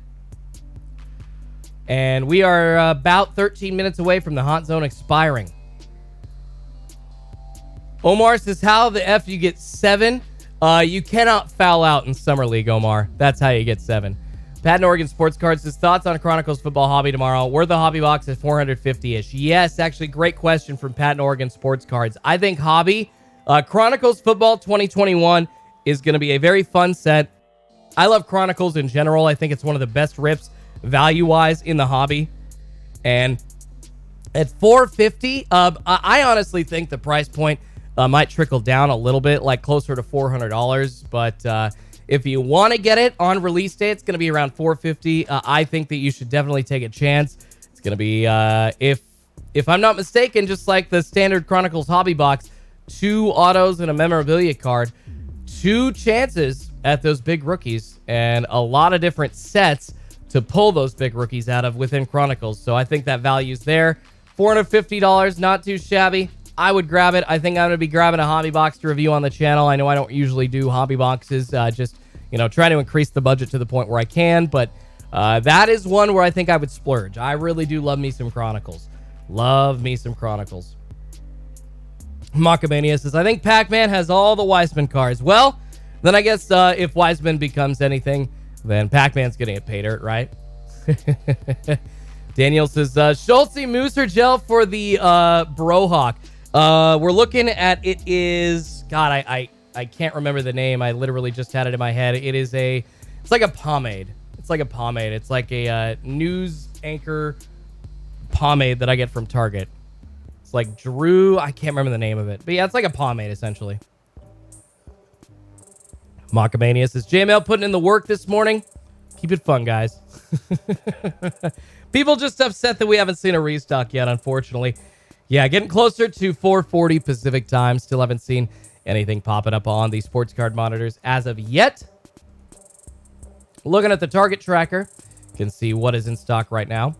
And we are about 13 minutes away from the hot zone expiring. Omar says, how the F you get 7? You cannot foul out in Summer League, Omar. That's how you get 7. Pat in Oregon Sports Cards says, thoughts on Chronicles Football Hobby tomorrow? We're the hobby box at 450-ish. Yes, actually, great question from Pat in Oregon Sports Cards. I think hobby, Chronicles Football 2021 is going to be a very fun set. I love Chronicles in general. I think it's one of the best rips value-wise in the hobby. And at 450, I honestly think the price point might trickle down a little bit, like closer to $400. But if you want to get it on release day, it's going to be around $450. I think that you should definitely take a chance. It's going to be, if I'm not mistaken, just like the standard Chronicles hobby box, 2 autos and a memorabilia card, 2 chances at those big rookies, and a lot of different sets to pull those big rookies out of within Chronicles. So I think that value's there. $450, not too shabby. I would grab it. I think I'm going to be grabbing a hobby box to review on the channel. I know I don't usually do hobby boxes, just, try to increase the budget to the point where I can, but that is one where I think I would splurge. I really do love me some Chronicles. Love me some Chronicles. Macamania says, I think Pac-Man has all the Wiseman cards. Well, then I guess if Wiseman becomes anything, then Pac-Man's going to get paid dirt, right? Daniel says, Schultze Mooser Gel for the Brohawk. We're looking at, it is, God, I can't remember the name. I literally just had it in my head. It's like a pomade. It's like a pomade. It's like a news anchor pomade that I get from Target. It's like Drew, I can't remember the name of it. But yeah, it's like a pomade, essentially. Macamania says, JML putting in the work this morning. Keep it fun, guys. People just upset that we haven't seen a restock yet, unfortunately. Yeah, getting closer to 4:40 Pacific time. Still haven't seen anything popping up on the sports card monitors as of yet. Looking at the target tracker, you can see what is in stock right now.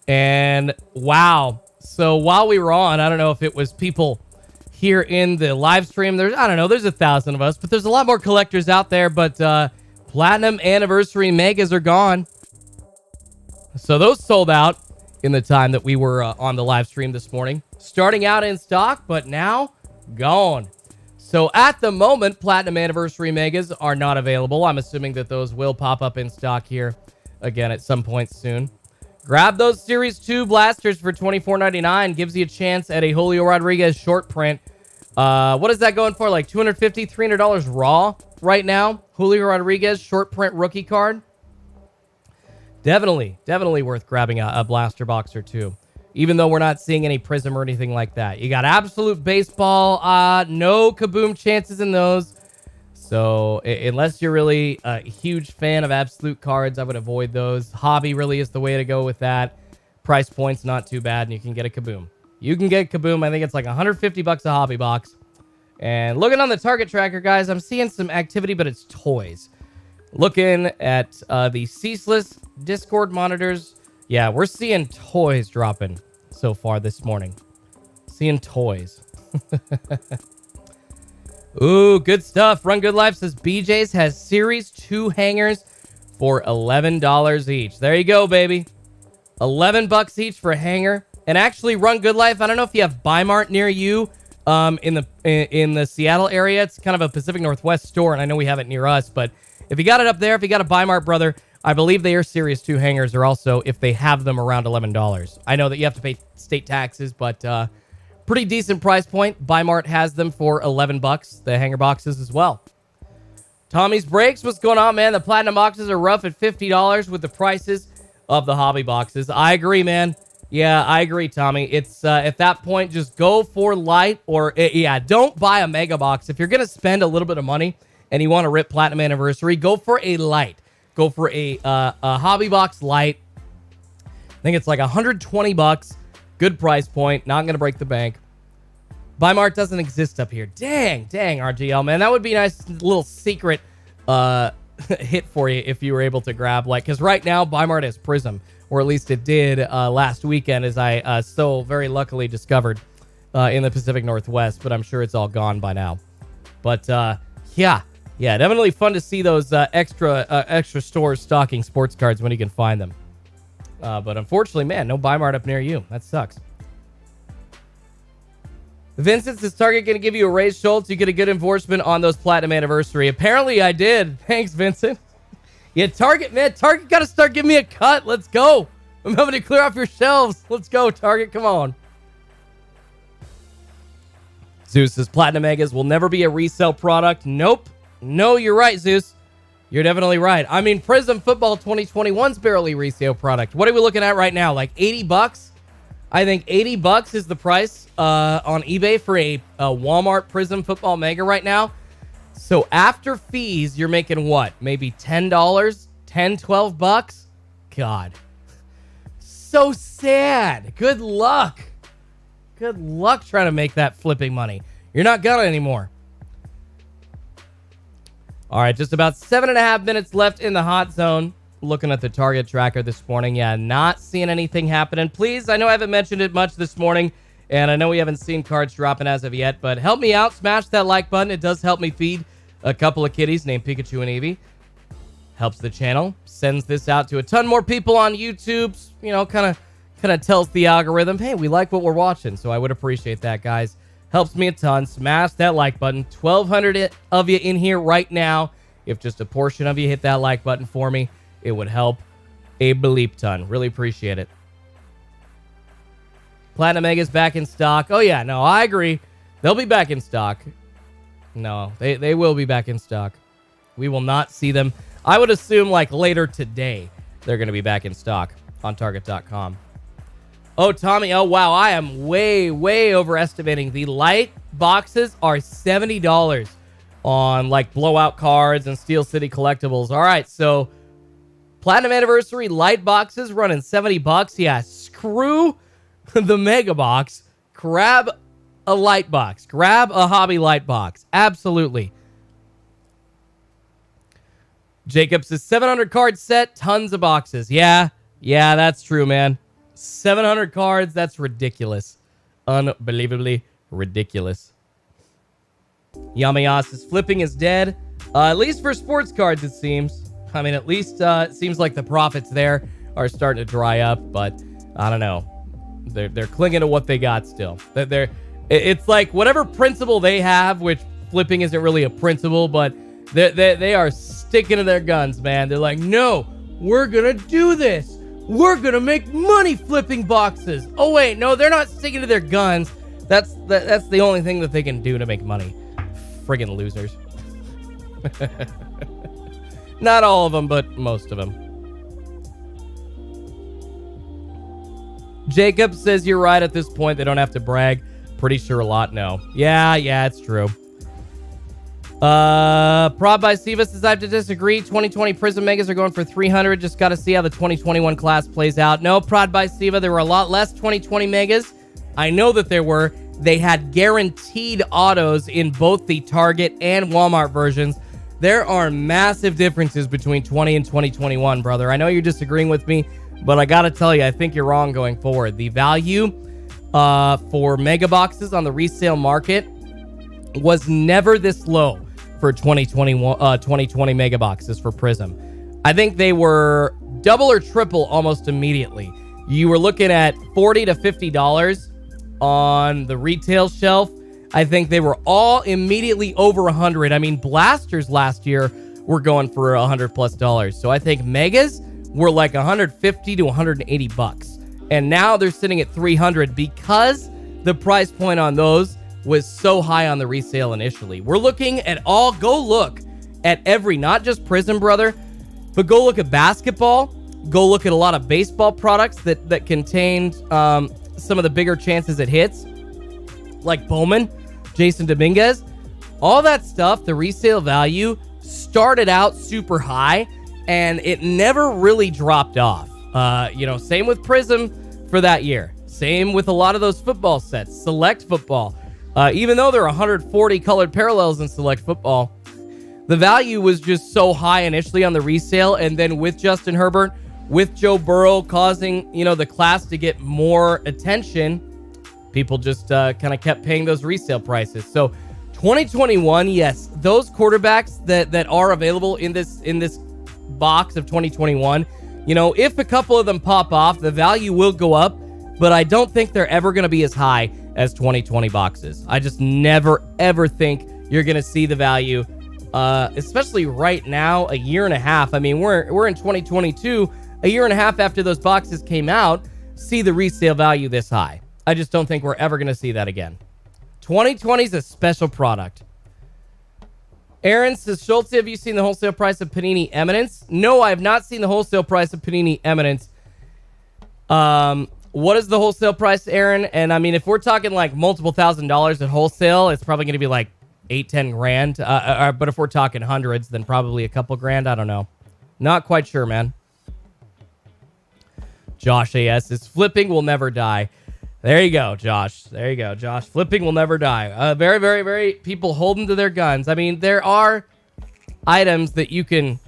And wow. So while we were on, I don't know if it was people here in the live stream. There's 1,000 of us, but there's a lot more collectors out there. But Platinum Anniversary Megas are gone. So those sold out in the time that we were on the live stream this morning. Starting out in stock, but now gone. So at the moment, Platinum Anniversary Megas are not available. I'm assuming that those will pop up in stock here again at some point soon. Grab those Series 2 blasters for $24.99. Gives you a chance at a Julio Rodriguez short print. What is that going for? Like $250, $300 raw right now. Julio Rodriguez short print rookie card. Definitely worth grabbing a blaster box or two. Even though we're not seeing any Prizm or anything like that. You got Absolute Baseball. No Kaboom chances in those. So unless you're really a huge fan of Absolute cards, I would avoid those. Hobby really is the way to go with that. Price point's not too bad, and you can get a Kaboom. You can get Kaboom. I think it's like $150 a hobby box. And looking on the target tracker, guys, I'm seeing some activity, but it's toys. Looking at the Ceaseless Discord monitors. Yeah, we're seeing toys dropping so far this morning. Seeing toys. Ooh, good stuff. Run Good Life says BJ's has Series 2 hangers for $11 each. There you go, baby. $11 each for a hanger. And actually, Run Good Life, I don't know if you have Bi-Mart near you in the Seattle area. It's kind of a Pacific Northwest store, and I know we have it near us, but if you got it up there, if you got a Bi-Mart, brother, I believe their Series 2 hangers are also, if they have them, around $11. I know that you have to pay state taxes, but pretty decent price point. Bi-Mart has them for $11, the hanger boxes as well. Tommy's Breaks, what's going on, man? The platinum boxes are rough at $50 with the prices of the hobby boxes. I agree, man. Yeah, I agree, Tommy. It's at that point, just go for light or, don't buy a mega box. If you're going to spend a little bit of money and you want to rip Platinum Anniversary, go for a light. Go for a hobby box light. I think it's like $120. Good price point. Not going to break the bank. Bi-Mart doesn't exist up here. Dang, RGL, man. That would be a nice little secret hit for you if you were able to grab, like, because right now Bi-Mart has Prizm, or at least it did last weekend, as I so very luckily discovered in the Pacific Northwest, but I'm sure it's all gone by now. But yeah, Yeah, definitely fun to see those extra stores stocking sports cards when you can find them. But unfortunately, man, no buy mart up near you. That sucks. Vincent, is Target going to give you a raise, Schultz? You get a good enforcement on those Platinum Anniversary. Apparently, I did. Thanks, Vincent. Yeah, Target, man. Target got to start giving me a cut. Let's go. I'm having to clear off your shelves. Let's go, Target. Come on. Zeus says Platinum Megas will never be a resale product. Nope. No, you're right, Zeus. You're definitely right. I mean, Prizm Football 2021's barely resale product. What are we looking at right now? Like 80 bucks? I think 80 bucks is the price on eBay for a Walmart Prizm Football Mega right now. So after fees, you're making what? Maybe $10? 10, 12 bucks? God. So sad. Good luck. Good luck trying to make that flipping money. You're not gonna anymore. All right, just about 7.5 minutes left in the hot zone. Looking at the Target tracker this morning. Yeah, not seeing anything happening. Please, I know I haven't mentioned it much this morning, and I know we haven't seen cards dropping as of yet, but help me out. Smash that like button. It does help me feed a couple of kitties named Pikachu and Eevee. Helps the channel. Sends this out to a ton more people on YouTube. You know, kind of tells the algorithm, hey, we like what we're watching. So I would appreciate that, guys. Helps me a ton. Smash that like button. 1,200 of you in here right now. If just a portion of you hit that like button for me, it would help a bleep ton. Really appreciate it. Platinum Mega's back in stock. Oh, yeah. No, I agree. They'll be back in stock. No, they will be back in stock. We will not see them. I would assume like later today, they're going to be back in stock on Target.com. Oh, Tommy. Oh, wow. I am way, way overestimating. The light boxes are $70 on like blowout cards and Steel City collectibles. All right. So Platinum Anniversary light boxes running 70 bucks. Yeah. Screw the mega box. Grab a light box. Grab a hobby light box. Absolutely. Jacobs is 700 card set. Tons of boxes. Yeah. Yeah, that's true, man. 700 cards, that's ridiculous. Unbelievably ridiculous. Yamayas is flipping is dead. At least for sports cards, it seems. I mean, at least it seems like the profits there are starting to dry up, but I don't know. They're clinging to what they got still. It's like whatever principle they have, which flipping isn't really a principle, but they are sticking to their guns, man. They're like, no, we're gonna do this. We're going to make money flipping boxes. Oh, wait. No, they're not sticking to their guns. That's the only thing that they can do to make money. Friggin' losers. Not all of them, but most of them. Jacob says you're right at this point. They don't have to brag. Pretty sure a lot no. Yeah, it's true. Prod by Siva says I have to disagree. 2020 Prizm Megas are going for 300. Just got to see how the 2021 class plays out. No, Prod by Siva, there were a lot less 2020 Megas. I know that there were. They had guaranteed autos in both the Target and Walmart versions. There are massive differences between 20 and 2021, brother. I know you're disagreeing with me, but I got to tell you, I think you're wrong going forward. The value for mega boxes on the resale market was never this low for 2020 mega boxes for Prizm. I think they were double or triple almost immediately. You were looking at $40 to $50 on the retail shelf. I think they were all immediately over 100. I mean, blasters last year were going for $100+. So I think megas were like 150 to 180 bucks. And now they're sitting at 300 because the price point on those was so high on the resale initially. We're looking at all, go look at every, not just Prizm, brother, but go look at basketball. Go look at a lot of baseball products that contained some of the bigger chances at hits, like Bowman, Jason Dominguez. All that stuff, the resale value started out super high, and it never really dropped off. Same with Prizm for that year. Same with a lot of those football sets, Select Football. Even though there are 140 colored parallels in Select Football, the value was just so high initially on the resale, and then with Justin Herbert, with Joe Burrow causing, the class to get more attention, people just kind of kept paying those resale prices. So 2021, yes, those quarterbacks that are available in this box of 2021, you know, if a couple of them pop off, the value will go up, but I don't think they're ever going to be as high as 2020 boxes. I just never, ever think you're going to see the value, especially right now, a year and a half. I mean, we're in 2022, a year and a half after those boxes came out, see the resale value this high. I just don't think we're ever going to see that again. 2020 is a special product. Aaron says, Schultz, have you seen the wholesale price of Panini Eminence? No, I have not seen the wholesale price of Panini Eminence. What is the wholesale price, Aaron? And I mean, if we're talking like multiple $1,000s at wholesale, it's probably going to be like 8-10 grand. But if we're talking hundreds, then probably a couple grand. I don't know. Not quite sure, man. Josh AS says, flipping will never die. There you go, Josh. There you go, Josh. Flipping will never die. Very, very, very people holding to their guns. I mean, there are items that you can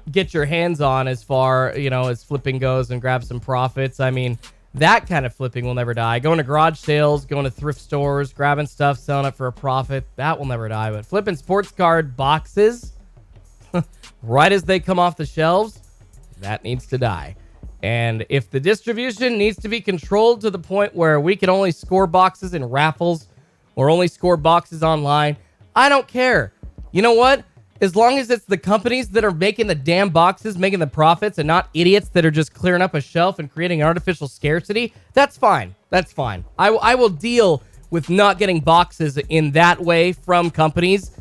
get your hands on as far, you know, as flipping goes and grab some profits. I mean, that kind of flipping will never die. Going to garage sales, going to thrift stores, grabbing stuff, selling it for a profit, that will never die. But flipping sports card boxes, right as they come off the shelves, that needs to die. And if the distribution needs to be controlled to the point where we can only score boxes in raffles or only score boxes online, I don't care. You know what? As long as it's the companies that are making the damn boxes, making the profits, and not idiots that are just clearing up a shelf and creating artificial scarcity, that's fine. That's fine. I will deal with not getting boxes in that way from companies,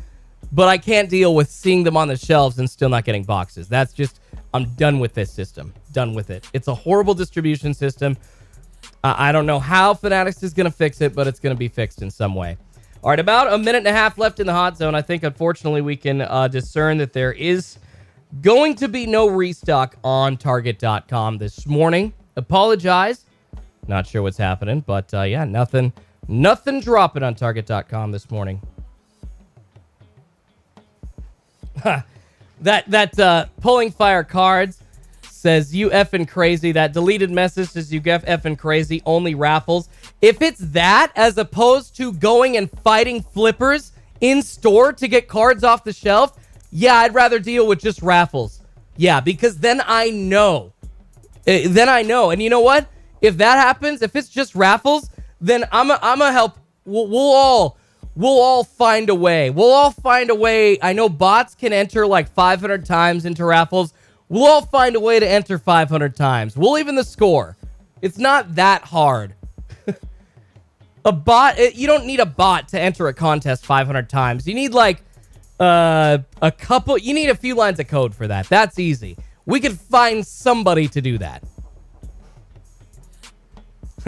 but I can't deal with seeing them on the shelves and still not getting boxes. That's just... I'm done with this system. Done with it. It's a horrible distribution system. I don't know how Fanatics is going to fix it, but it's going to be fixed in some way. All right, about a minute and a half left in the hot zone. I think, unfortunately, we can discern that there is going to be no restock on Target.com this morning. Apologize. Not sure what's happening, but yeah, nothing dropping on Target.com this morning. That pulling fire cards says you effing crazy. That deleted message says you effing crazy. Only raffles. If it's that, as opposed to going and fighting flippers in store to get cards off the shelf, yeah, I'd rather deal with just raffles. Yeah, because then I know. And you know what? If that happens, if it's just raffles, then I'm a help. We'll all find a way. We'll all find a way. I know bots can enter like 500 times into raffles. We'll all find a way to enter 500 times. We'll even the score. It's not that hard. A bot, you don't need a bot to enter a contest 500 times. You need like a couple, you need a few lines of code for that. That's easy. We could find somebody to do that.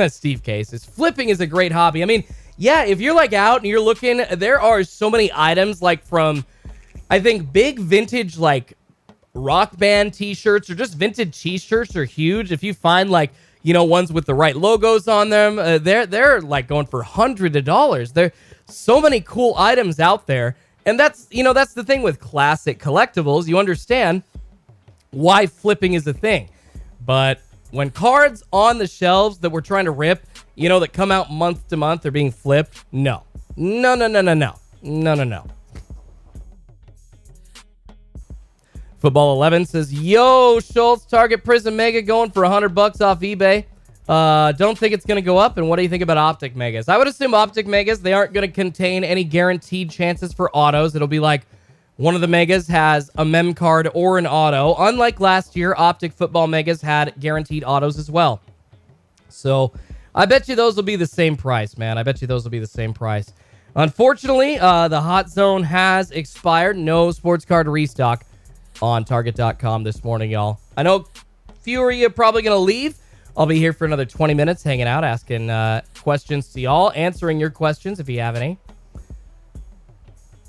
Steve K says, flipping is a great hobby. I mean, yeah, if you're like out and you're looking, there are so many items like from, I think, big vintage like rock band t-shirts or just vintage t-shirts are huge. If you find like, you know, ones with the right logos on them, they're like going for hundreds of dollars. There's so many cool items out there. And that's, you know, that's the thing with classic collectibles. You understand why flipping is a thing. But when cards on the shelves that we're trying to rip, you know, that come out month to month are being flipped, no. Football 11 says, yo, Schultz, Target Prizm Mega going for $100 off eBay. Don't think it's going to go up. And what do you think about Optic Megas? I would assume Optic Megas, they aren't going to contain any guaranteed chances for autos. It'll be like one of the Megas has a mem card or an auto. Unlike last year, Optic Football Megas had guaranteed autos as well. So I bet you those will be the same price, man. I bet you those will be the same price. Unfortunately, the hot zone has expired. No sports card restock on Target.com this morning, y'all. I know a few of you are probably going to leave. I'll be here for another 20 minutes hanging out, asking questions to y'all, answering your questions if you have any.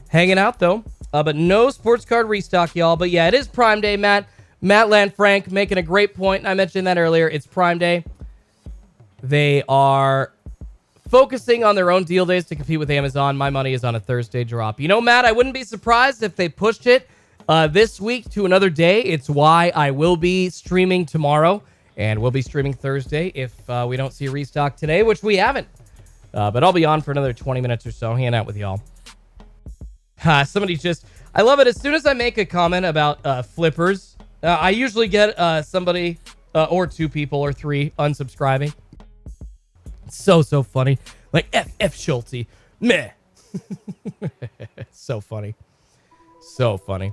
Hanging out, though. But no sports card restock, y'all. But yeah, it is Prime Day, Matt. Matt Lanfranc making a great point. I mentioned that earlier. It's Prime Day. They are focusing on their own deal days to compete with Amazon. My money is on a Thursday drop. You know, Matt, I wouldn't be surprised if they pushed it this week to another day. It's why I will be streaming tomorrow, and we'll be streaming Thursday if we don't see a restock today, which we haven't. But I'll be on for another 20 minutes or so, hanging out with y'all. Somebody just, I love it. As soon as I make a comment about flippers, I usually get somebody or two people or three unsubscribing. So funny. Like, F Schulte. Meh. So funny. So funny.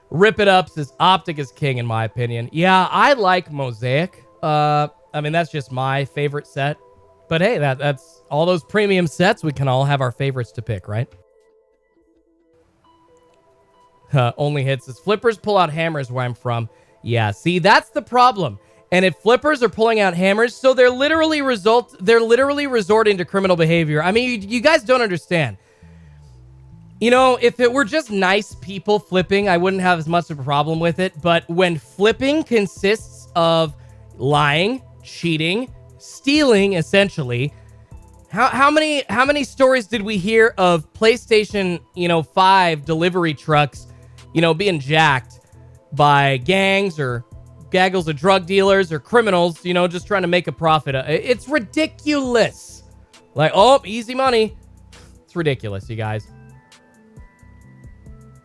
Rip It Up says Optic is king in my opinion. Yeah, I like Mosaic. I mean, that's just my favorite set. But hey, that's all those premium sets. We can all have our favorites to pick, right? Only hits says flippers pull out hammers where I'm from. Yeah, see, that's the problem. And if flippers are pulling out hammers, so they're literally resorting to criminal behavior. I mean, you guys don't understand. You know, if it were just nice people flipping, I wouldn't have as much of a problem with it. But when flipping consists of lying, cheating, stealing, essentially, how many stories did we hear of PlayStation, 5 delivery trucks, being jacked by gangs or gaggles of drug dealers or criminals, just trying to make a profit? It's ridiculous. Like, oh, easy money. It's ridiculous, you guys.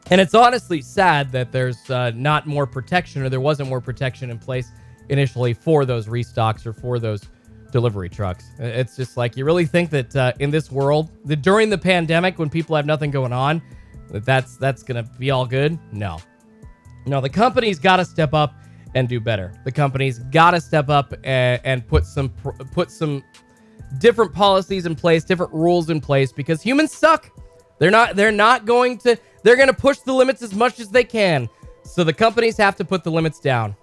And it's honestly sad that there's not more protection, or there wasn't more protection in place initially for those restocks or for those delivery trucks. It's just like, you really think that in this world, that during the pandemic, when people have nothing going on, that's going to be all good? No. No, the company's got to step up and do better. The company's got to step up and put some different policies in place, different rules in place, because humans suck. They're going to push the limits as much as they can. So the companies have to put the limits down.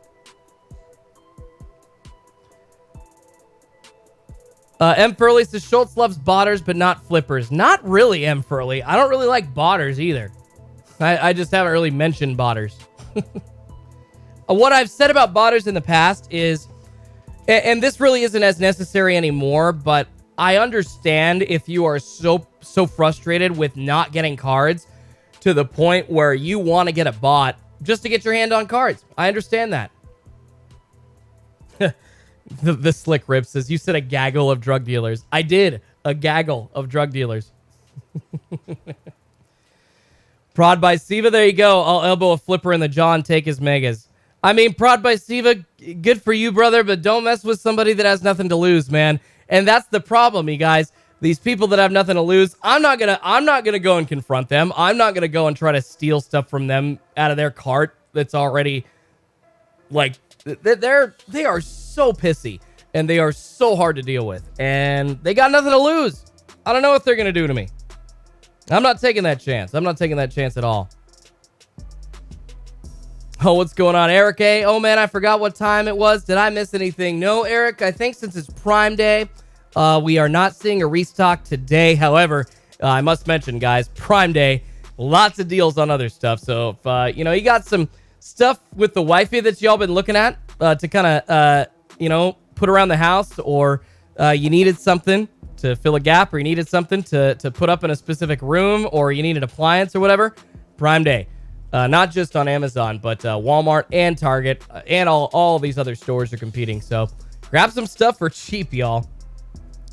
M. Furley says Schultz loves botters, but not flippers. Not really, M. Furley. I don't really like botters either. I just haven't really mentioned botters. What I've said about botters in the past is, and this really isn't as necessary anymore, but I understand if you are so frustrated with not getting cards to the point where you want to get a bot just to get your hand on cards. I understand that. The Slick Rip says, you said a gaggle of drug dealers. I did. A gaggle of drug dealers. Prod by Siva, there you go. I'll elbow a flipper in the jaw and take his megas. I mean, Prod by Siva, good for you, brother, but don't mess with somebody that has nothing to lose, man. And that's the problem, you guys. These people that have nothing to lose, I'm not gonna go and confront them. I'm not gonna go and try to steal stuff from them out of their cart that's already, like, they are so pissy and they are so hard to deal with, and they got nothing to lose. I don't know what they're gonna do to me. I'm not taking that chance. I'm not taking that chance at all. Oh, what's going on, Eric A? Oh man, I forgot what time it was. Did I miss anything? No, Eric, I think since it's Prime Day, we are not seeing a restock today. However, I must mention, guys, Prime Day, lots of deals on other stuff. So if you got some stuff with the wifey that y'all been looking at to kind of put around the house, or you needed something to fill a gap, or you needed something to put up in a specific room, or you need an appliance or whatever, Prime Day. Not just on Amazon, but Walmart and Target and all these other stores are competing. So grab some stuff for cheap, y'all.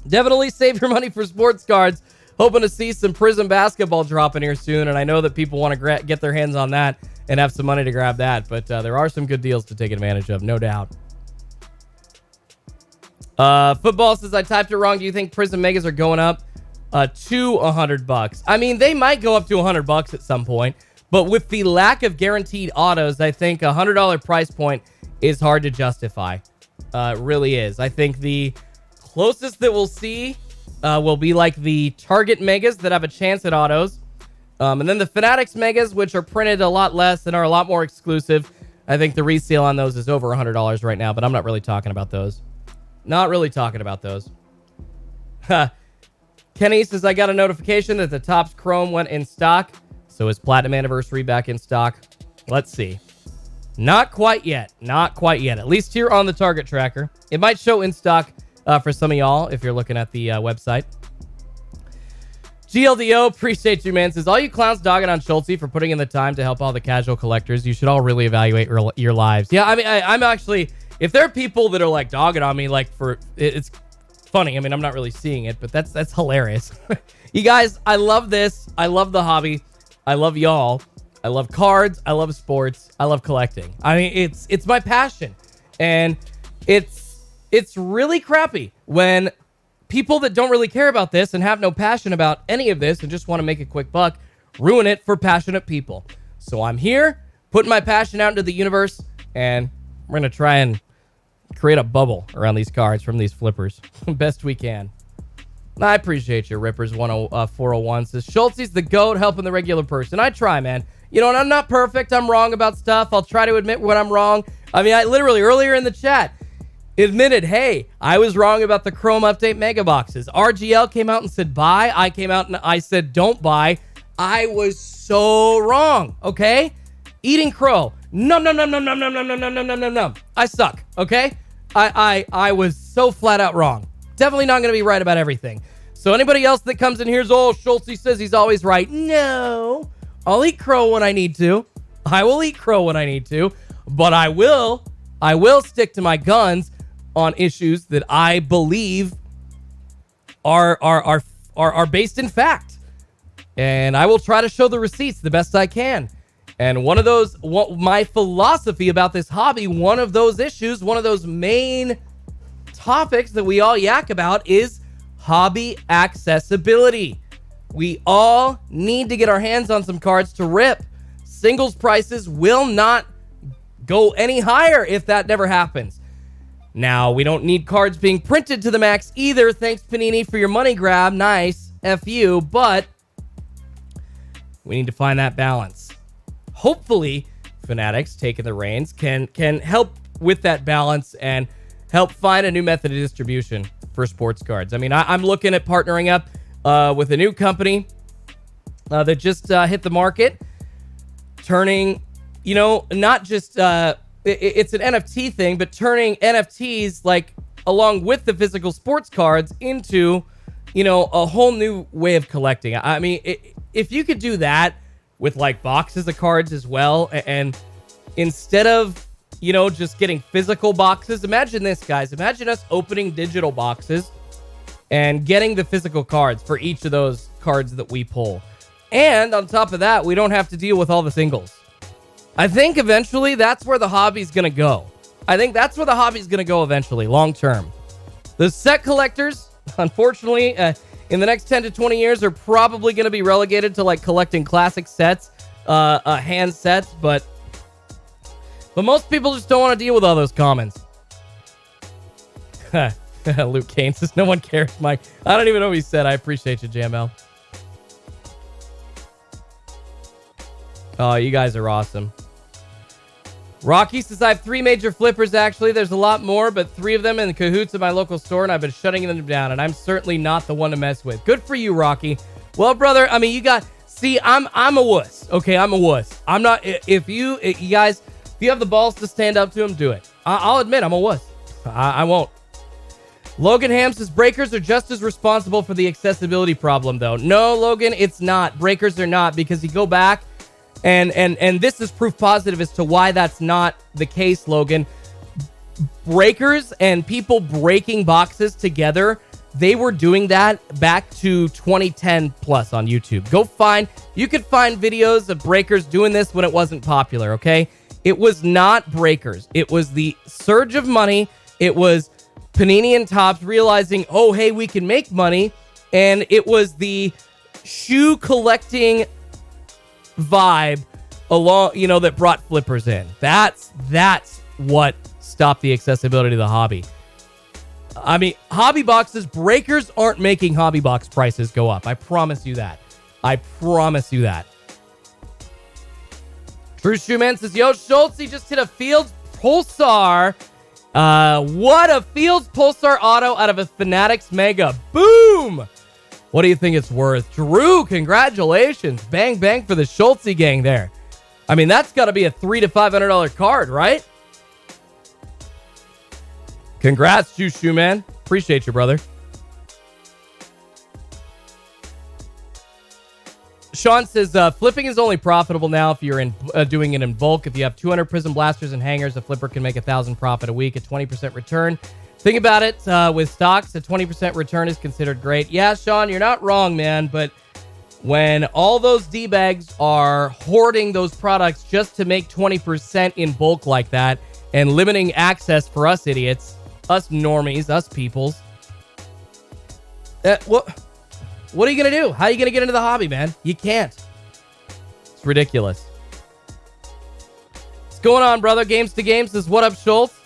Definitely save your money for sports cards. Hoping to see some Prizm Basketball dropping here soon, and I know that people want to get their hands on that and have some money to grab that, but there are some good deals to take advantage of, no doubt. Football says, I typed it wrong. Do you think Prizm Megas are going up to $100? I mean, they might go up to $100 at some point, but with the lack of guaranteed autos, I think a $100 price point is hard to justify. It really is. I think the closest that we'll see will be like the Target Megas that have a chance at autos. And then the Fanatics Megas, which are printed a lot less and are a lot more exclusive. I think the resale on those is over $100 right now, but I'm not really talking about those. Not really talking about those. Kenny says, I got a notification that the Topps Chrome went in stock. So is Platinum Anniversary back in stock? Let's see. Not quite yet. Not quite yet. At least here on the Target tracker. It might show in stock for some of y'all if you're looking at the website. GLDO, appreciate you, man. Says, all you clowns dogging on Schulte for putting in the time to help all the casual collectors. You should all really evaluate your lives. Yeah, I mean, I'm actually... If there are people that are like dogging on me, like it's funny. I mean, I'm not really seeing it, but that's hilarious. You guys, I love this. I love the hobby. I love y'all. I love cards. I love sports. I love collecting. I mean, it's my passion. And it's really crappy when people that don't really care about this and have no passion about any of this and just want to make a quick buck ruin it for passionate people. So I'm here putting my passion out into the universe, and we're going to try and create a bubble around these cards from these flippers best we can. I appreciate you, Rippers 401 says, Schultzy's the GOAT helping the regular person. I try, man. You know, and I'm not perfect. I'm wrong about stuff. I'll try to admit when I'm wrong. I mean, I literally earlier in the chat admitted, hey, I was wrong about the Chrome Update mega boxes. RGL came out and said buy. I came out and I said don't buy. I was so wrong, okay? Eating crow. Num, num, num, num, num, num, num, num, num, num, num, num, num. I suck, okay? I was so flat out wrong. Definitely not going to be right about everything. So anybody else that comes in here is, oh, Schultzy says he's always right. No. I'll eat crow when I need to. I will eat crow when I need to. But I will stick to my guns on issues that I believe are based in fact. And I will try to show the receipts the best I can. And one of those, my philosophy about this hobby, one of those issues, one of those main topics that we all yak about is hobby accessibility. We all need to get our hands on some cards to rip. Singles prices will not go any higher if that never happens. Now, we don't need cards being printed to the max either. Thanks, Panini, for your money grab. Nice. F you. But we need to find that balance. Hopefully, Fanatics taking the reins can help with that balance and help find a new method of distribution for sports cards. I mean, I'm looking at partnering up with a new company that just hit the market, turning, you know, not just it's an NFT thing, but turning NFTs like along with the physical sports cards into, you know, a whole new way of collecting. I mean, if you could do that with like boxes of cards as well, and instead of, you know, just getting physical boxes, imagine this, guys. Imagine us opening digital boxes and getting the physical cards for each of those cards that we pull. And on top of that, we don't have to deal with all the singles. I think eventually that's where the hobby's going to go. I think that's where the hobby's going to go eventually, long term. The set collectors, unfortunately, in the next 10 to 20 years are probably going to be relegated to like collecting classic sets, hand sets, but most people just don't want to deal with all those commons. Luke Kane says, no one cares, Mike. I don't even know what he said. I appreciate you, JML. Oh, you guys are awesome. Rocky says, I have 3 major flippers, actually. There's a lot more, but 3 of them in cahoots at my local store, and I've been shutting them down, and I'm certainly not the one to mess with. Good for you, Rocky. Well, brother, I mean, you got... See, I'm a wuss. Okay, I'm a wuss. I'm not... If you guys... If you have the balls to stand up to him, do it. I'll admit, I'm a wuss. I won't. Logan Ham says, breakers are just as responsible for the accessibility problem, though. No, Logan, it's not. Breakers are not, because you go back... And this is proof positive as to why that's not the case, Logan. Breakers and people breaking boxes together, they were doing that back to 2010 plus on YouTube. You could find videos of breakers doing this when it wasn't popular, okay? It was not breakers. It was the surge of money. It was Panini and Topps realizing, oh, hey, we can make money. And it was the shoe collecting vibe along, you know, that brought flippers in. That's what stopped the accessibility of the hobby. I mean, hobby boxes, breakers aren't making hobby box prices go up. I promise you that. I promise you that. True Shoeman says, yo, Schultz, he just hit a Fields Pulsar. What a Fields Pulsar auto out of a Fanatics Mega. Boom! What do you think it's worth? Drew, congratulations. Bang, bang for the Schultz gang there. I mean, that's got to be a $300 to $500 card, right? Congrats, Shoo Man. Appreciate you, brother. Sean says, flipping is only profitable now if you're doing it in bulk. If you have 200 Prizm blasters and hangers, a flipper can make 1,000 profit a week, a 20% return. Think about it, with stocks, a 20% return is considered great. Yeah, Sean, you're not wrong, man, but when all those D-bags are hoarding those products just to make 20% in bulk like that and limiting access for us idiots, us normies, us peoples. What are you going to do? How are you going to get into the hobby, man? You can't. It's ridiculous. What's going on, brother? Games to Games says, what up, Schultz?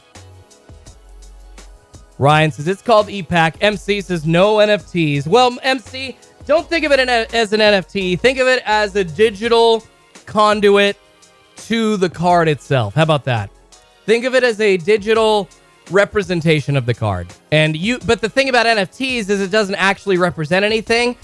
Ryan says, it's called E-Pack. MC says, no NFTs. Well, MC, don't think of it as an NFT. Think of it as a digital conduit to the card itself. How about that? Think of it as a digital representation of the card. But the thing about NFTs is it doesn't actually represent anything.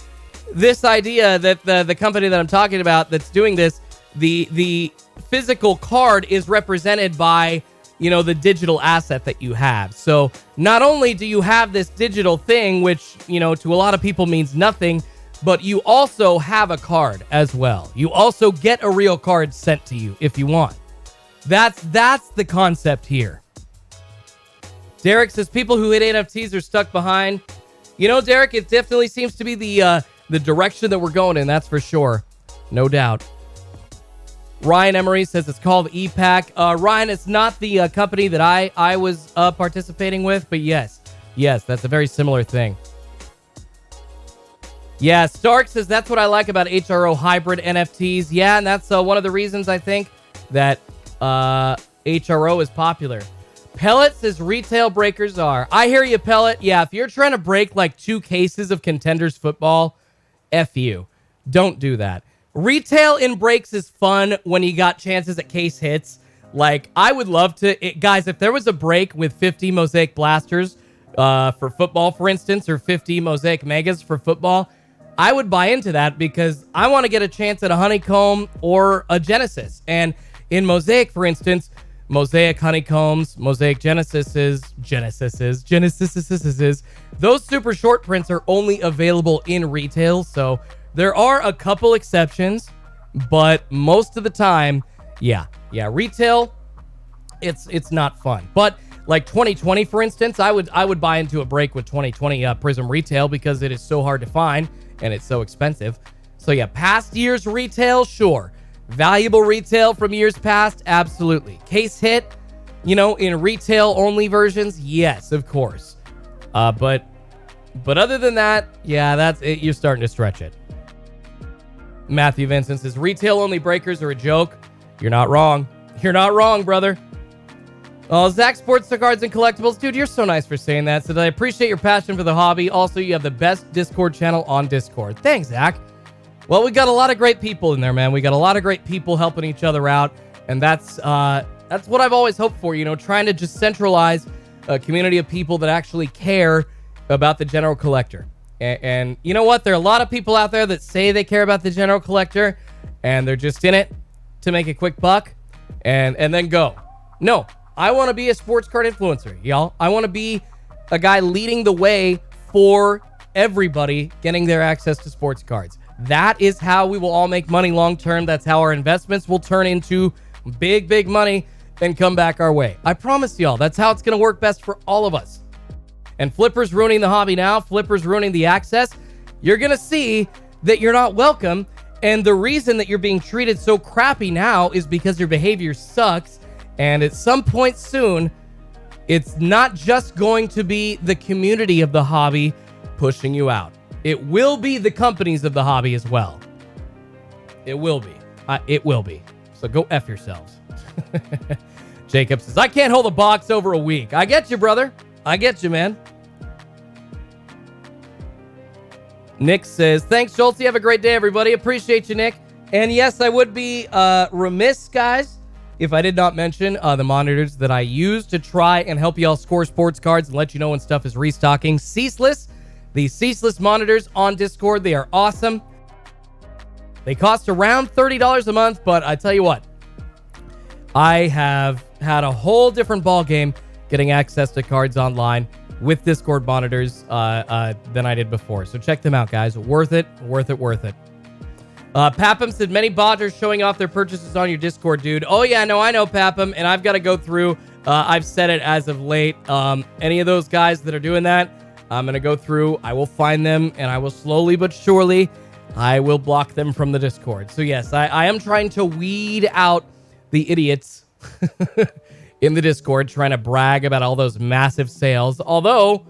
This idea that the company that I'm talking about that's doing this, the physical card is represented by, the digital asset that you have. So not only do you have this digital thing, which, to a lot of people means nothing, but you also have a card as well. You also get a real card sent to you if you want. That's the concept here. Derek says people who hit NFTs are stuck behind. Derek, it definitely seems to be the direction that we're going in. That's for sure. No doubt. Ryan Emery says it's called E-Pack. Ryan, it's not the company that I was participating with, but yes, that's a very similar thing. Yeah, Stark says that's what I like about HRO hybrid NFTs. Yeah, and that's one of the reasons I think that HRO is popular. Pellet says retail breakers are. I hear you, Pellet. Yeah, if you're trying to break like 2 cases of Contenders football, F you. Don't do that. Retail in breaks is fun when you got chances at case hits. Like, I would love to... guys, if there was a break with 50 Mosaic Blasters for football, for instance, or 50 Mosaic Megas for football, I would buy into that because I want to get a chance at a Honeycomb or a Genesis. And in Mosaic, for instance, Mosaic Honeycombs, Mosaic Genesises, those super short prints are only available in retail, so... There are a couple exceptions, but most of the time, yeah, retail, it's not fun. But like 2020, for instance, I would buy into a break with 2020 Prizm retail because it is so hard to find and it's so expensive. So yeah, past years retail, sure. Valuable retail from years past, absolutely. Case hit, in retail only versions, yes, of course. But other than that, yeah, that's it. You're starting to stretch it. Matthew Vincent says, retail-only breakers are a joke. You're not wrong. You're not wrong, brother. Oh, Zach Sports Cards and Collectibles. Dude, you're so nice for saying that. So I appreciate your passion for the hobby. Also, you have the best Discord channel on Discord. Thanks, Zach. Well, we got a lot of great people in there, man. We got a lot of great people helping each other out. And that's what I've always hoped for, trying to just centralize a community of people that actually care about the general collector. And you know what? There are a lot of people out there that say they care about the general collector, and they're just in it to make a quick buck and then go. No, I want to be a sports card influencer, y'all. I want to be a guy leading the way for everybody getting their access to sports cards. That is how we will all make money long term. That's how our investments will turn into big money and come back our way. I promise y'all, that's how it's going to work best for all of us. And Flipper's ruining the hobby now. Flipper's ruining the access. You're going to see that you're not welcome. And the reason that you're being treated so crappy now is because your behavior sucks. And at some point soon, it's not just going to be the community of the hobby pushing you out. It will be the companies of the hobby as well. It will be. It will be. So go F yourselves. Jacob says, I can't hold a box over a week. I get you, brother. I get you, man. Nick says, thanks, Schultz. You have a great day, everybody. Appreciate you, Nick. And yes, I would be remiss, guys, if I did not mention the monitors that I use to try and help y'all score sports cards and let you know when stuff is restocking. Ceaseless. The Ceaseless monitors on Discord, they are awesome. They cost around $30 a month, but I tell you what, I have had a whole different ball game getting access to cards online with Discord monitors than I did before. So check them out, guys. Worth it. Papum said, many botters showing off their purchases on your Discord, dude. Oh, yeah, no, I know, Papum, and I've got to go through. I've said it as of late. Any of those guys that are doing that, I'm going to go through. I will find them, and I will slowly but surely I will block them from the Discord. So yes, I am trying to weed out the idiots in the Discord trying to brag about all those massive sales. Although,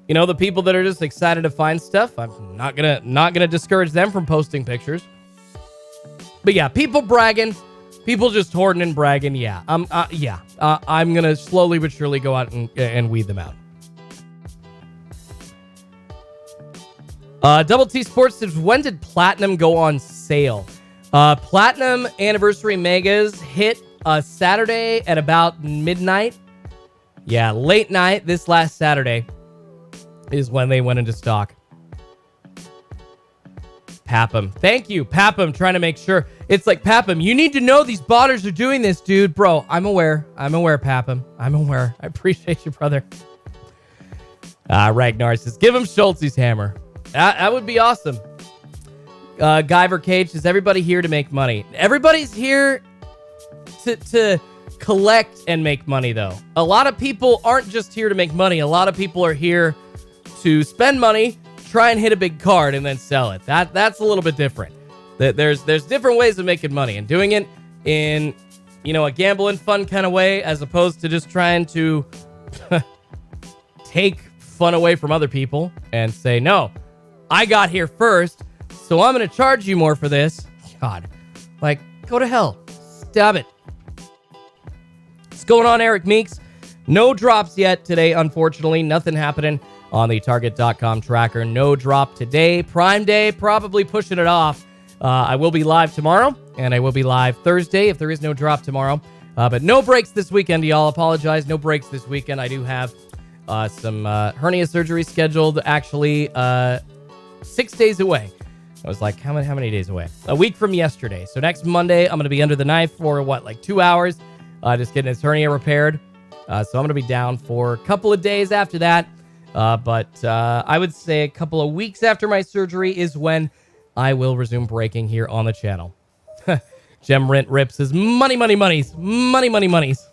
you know, the people that are just excited to find stuff, I'm not gonna discourage them from posting pictures. But yeah, people bragging, people just hoarding and bragging. Yeah, I'm gonna slowly but surely go out and weed them out. Double T Sports says, when did Platinum go on sale? Platinum Anniversary Megas hit Saturday at about midnight. Yeah, late night this last Saturday is when they went into stock. Papum. Thank you, Papum, trying to make sure. It's like, Papum, you need to know these botters are doing this, dude. Bro, I'm aware, Papum. I'm aware. I appreciate you, brother. Ragnar says, give him Schultz's hammer. That would be awesome. Guyver Cage says, everybody here to make money. Everybody's here to collect and make money, though. A lot of people aren't just here to make money. A lot of people are here to spend money, try and hit a big card, and then sell it. That's a little bit different. There's different ways of making money, and doing it in, you know, a gambling fun kind of way, as opposed to just trying to take fun away from other people and say, no, I got here first, so I'm going to charge you more for this. God, like, go to hell. Stop it. What's going on, Eric Meeks? No drops yet today, unfortunately. Nothing happening on the Target.com tracker. No drop today. Prime Day, probably pushing it off. I will be live tomorrow, and I will be live Thursday if there is no drop tomorrow. But no breaks this weekend, y'all. Apologize. No breaks this weekend. I do have some hernia surgery scheduled, actually, 6 days away. I was like, how many days away? A week from yesterday. So next Monday, I'm going to be under the knife for, like 2 hours, just getting his hernia repaired. So I'm going to be down for a couple of days after that. But I would say a couple of weeks after my surgery is when I will resume breaking here on the channel. Gem Rent Rips says, money, money, monies. Money, money, monies.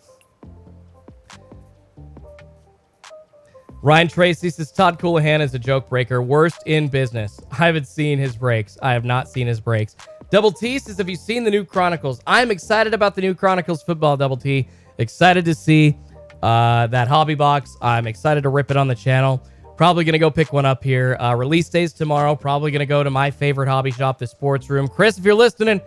Ryan Tracy says, Todd Coulahan is a joke breaker. Worst in business. I haven't seen his breaks. I have not seen his breaks. Double T says, have you seen the new Chronicles? I'm excited about the new Chronicles football, Double T. Excited to see that hobby box. I'm excited to rip it on the channel. Probably going to go pick one up here. Release days tomorrow. Probably going to go to my favorite hobby shop, the Sports Room. Chris, if you're listening,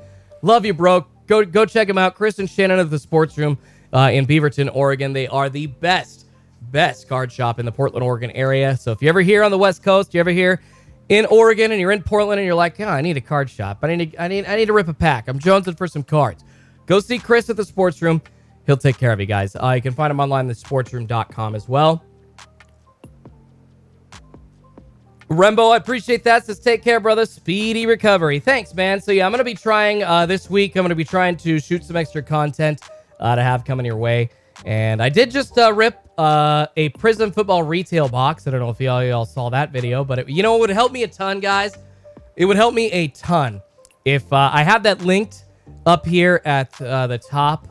love you, bro. Go check them out. Chris and Shannon of the Sports Room in Beaverton, Oregon. They are the best card shop in the Portland, Oregon area. So if you're ever here on the West Coast, you're ever here in Oregon and you're in Portland and you're like, oh, I need a card shop. I need to rip a pack. I'm jonesing for some cards. Go see Chris at the Sports Room. He'll take care of you guys. You can find him online at thesportsroom.com as well. Rembo, I appreciate that. Says, take care, brother. Speedy recovery. Thanks, man. So yeah, I'm going to be trying this week. I'm going to be trying to shoot some extra content to have coming your way. And I did just rip a Prizm Football retail box. I don't know if y'all saw that video, but it would help me a ton, guys. It would help me a ton if I have that linked up here at the top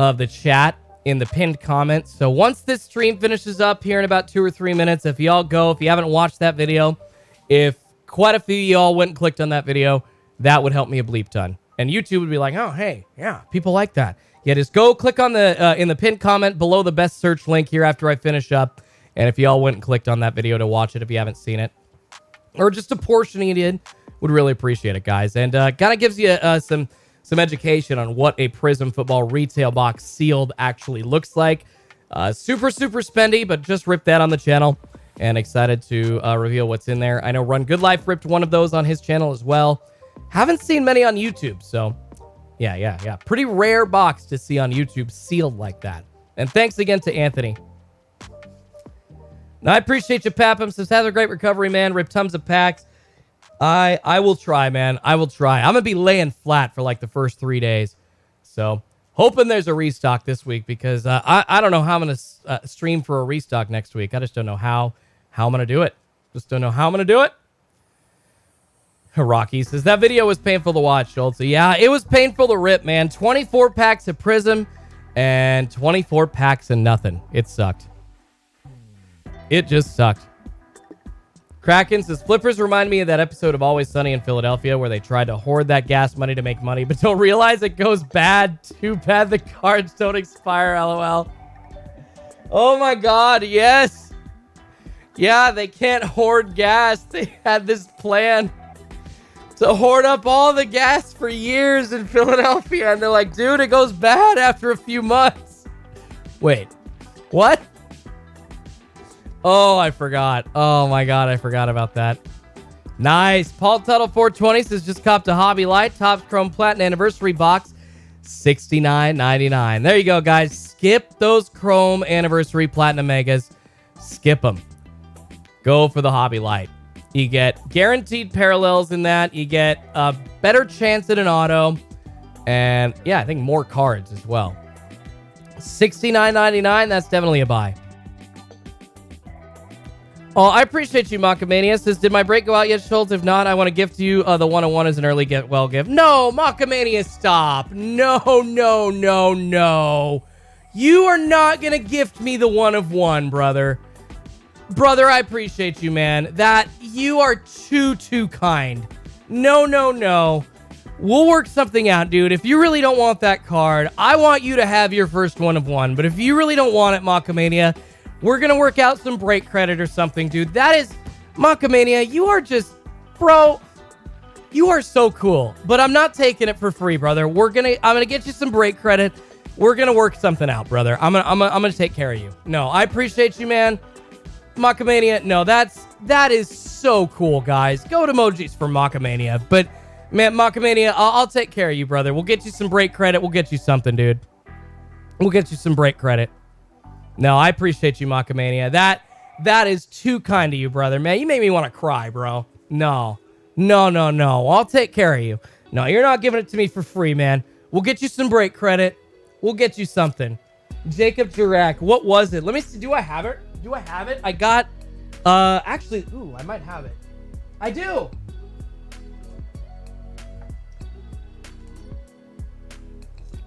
of the chat in the pinned comment. So once this stream finishes up here in about 2 or 3 minutes, if y'all go, if you haven't watched that video, if quite a few of y'all went and clicked on that video, that would help me a bleep ton. And YouTube would be like, oh, hey, yeah, people like that. Yeah, just go click on the in the pinned comment below the best search link here after I finish up. And if y'all went and clicked on that video to watch it, if you haven't seen it, or just a portion you did, would really appreciate it, guys. And kind of gives you some education on what a Prizm Football retail box sealed actually looks like. Super spendy, but just ripped that on the channel. And excited to reveal what's in there. I know Run Good Life ripped one of those on his channel as well. Haven't seen many on YouTube, so yeah. Pretty rare box to see on YouTube sealed like that. And thanks again to Anthony. Now, I appreciate you, Papum. Says, have a great recovery, man. Rip tons of packs. I will try, man. I will try. I'm going to be laying flat for like the first 3 days. So, hoping there's a restock this week because I don't know how I'm going to stream for a restock next week. I just don't know how I'm going to do it. Just don't know how I'm going to do it. Rocky says, that video was painful to watch, Schultz. Yeah, it was painful to rip, man. 24 packs of Prizm and 24 packs of nothing. It sucked. It just sucked. Kraken says, flippers remind me of that episode of Always Sunny in Philadelphia where they tried to hoard that gas money to make money, but don't realize it goes bad. Too bad the cards don't expire, LOL. Oh my God, yes. Yeah, they can't hoard gas. They had this plan to hoard up all the gas for years in Philadelphia, and they're like, dude, it goes bad after a few months. Wait, what? Oh, I forgot. Oh my God, I forgot about that. Nice. Paul Tuttle 420 says, just copped a Hobby Light Topps Chrome Platinum Anniversary Box, $69.99. There you go, guys. Skip those Chrome Anniversary Platinum Megas. Skip them. Go for the Hobby Light. You get guaranteed parallels in that. You get a better chance at an auto. And yeah, I think more cards as well. $69.99. That's definitely a buy. Oh, I appreciate you, Macamania. Says, did my break go out yet, Schultz? If not, I want to gift you the 101 as an early get well gift. No, Macamania, stop. No. You are not going to gift me the 1 of 1, brother. Brother, I appreciate you, man. That, you are too kind. No. We'll work something out, dude. If you really don't want that card, I want you to have your first 1 of 1. But if you really don't want it, Macamania, we're going to work out some break credit or something, dude. That is, Macamania, you are just, bro, you are so cool. But I'm not taking it for free, brother. I'm going to get you some break credit. We're going to work something out, brother. I'm going to take care of you. No, I appreciate you, man. Macamania, no, that is so cool, guys. Go to emojis for Macamania. But, man, Macamania, I'll take care of you, brother. We'll get you some break credit. We'll get you something, dude. We'll get you some break credit. No, I appreciate you, Macamania. That is too kind of you, brother. Man, you made me want to cry, bro. No. I'll take care of you. No, you're not giving it to me for free, man. We'll get you some break credit. We'll get you something. Jacob Durack, what was it? Let me see. Do I have it? I got, actually, ooh, I might have it. I do.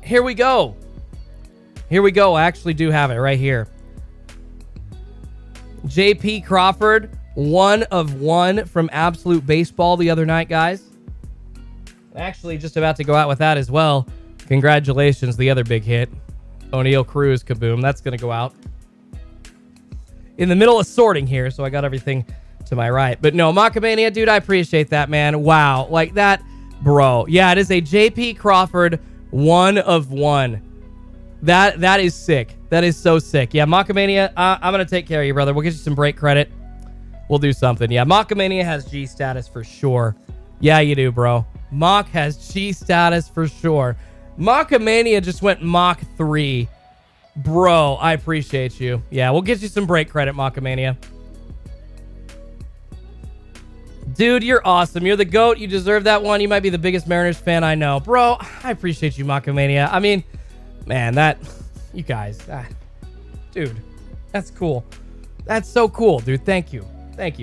Here we go. I actually do have it right here. JP Crawford, 1 of 1 from Absolute Baseball the other night, guys. Actually, just about to go out with that as well. Congratulations, the other big hit. O'Neal Cruz, kaboom. That's going to go out. In the middle of sorting here, so I got everything to my right. But no, Macamania, dude, I appreciate that, man. Wow, like that, bro. Yeah, it is a JP Crawford 1 of 1. That is sick. That is so sick. Yeah, Macamania, I'm going to take care of you, brother. We'll get you some break credit. We'll do something. Yeah, Macamania has G status for sure. Yeah, you do, bro. Mach has G status for sure. Macamania just went Mach 3. Bro, I appreciate you. Yeah, we'll get you some break credit, Macamania. Dude, you're awesome. You're the GOAT. You deserve that one. You might be the biggest Mariners fan I know. Bro, I appreciate you, Macamania. I mean, man, you guys, dude, that's cool. That's so cool, dude. Thank you,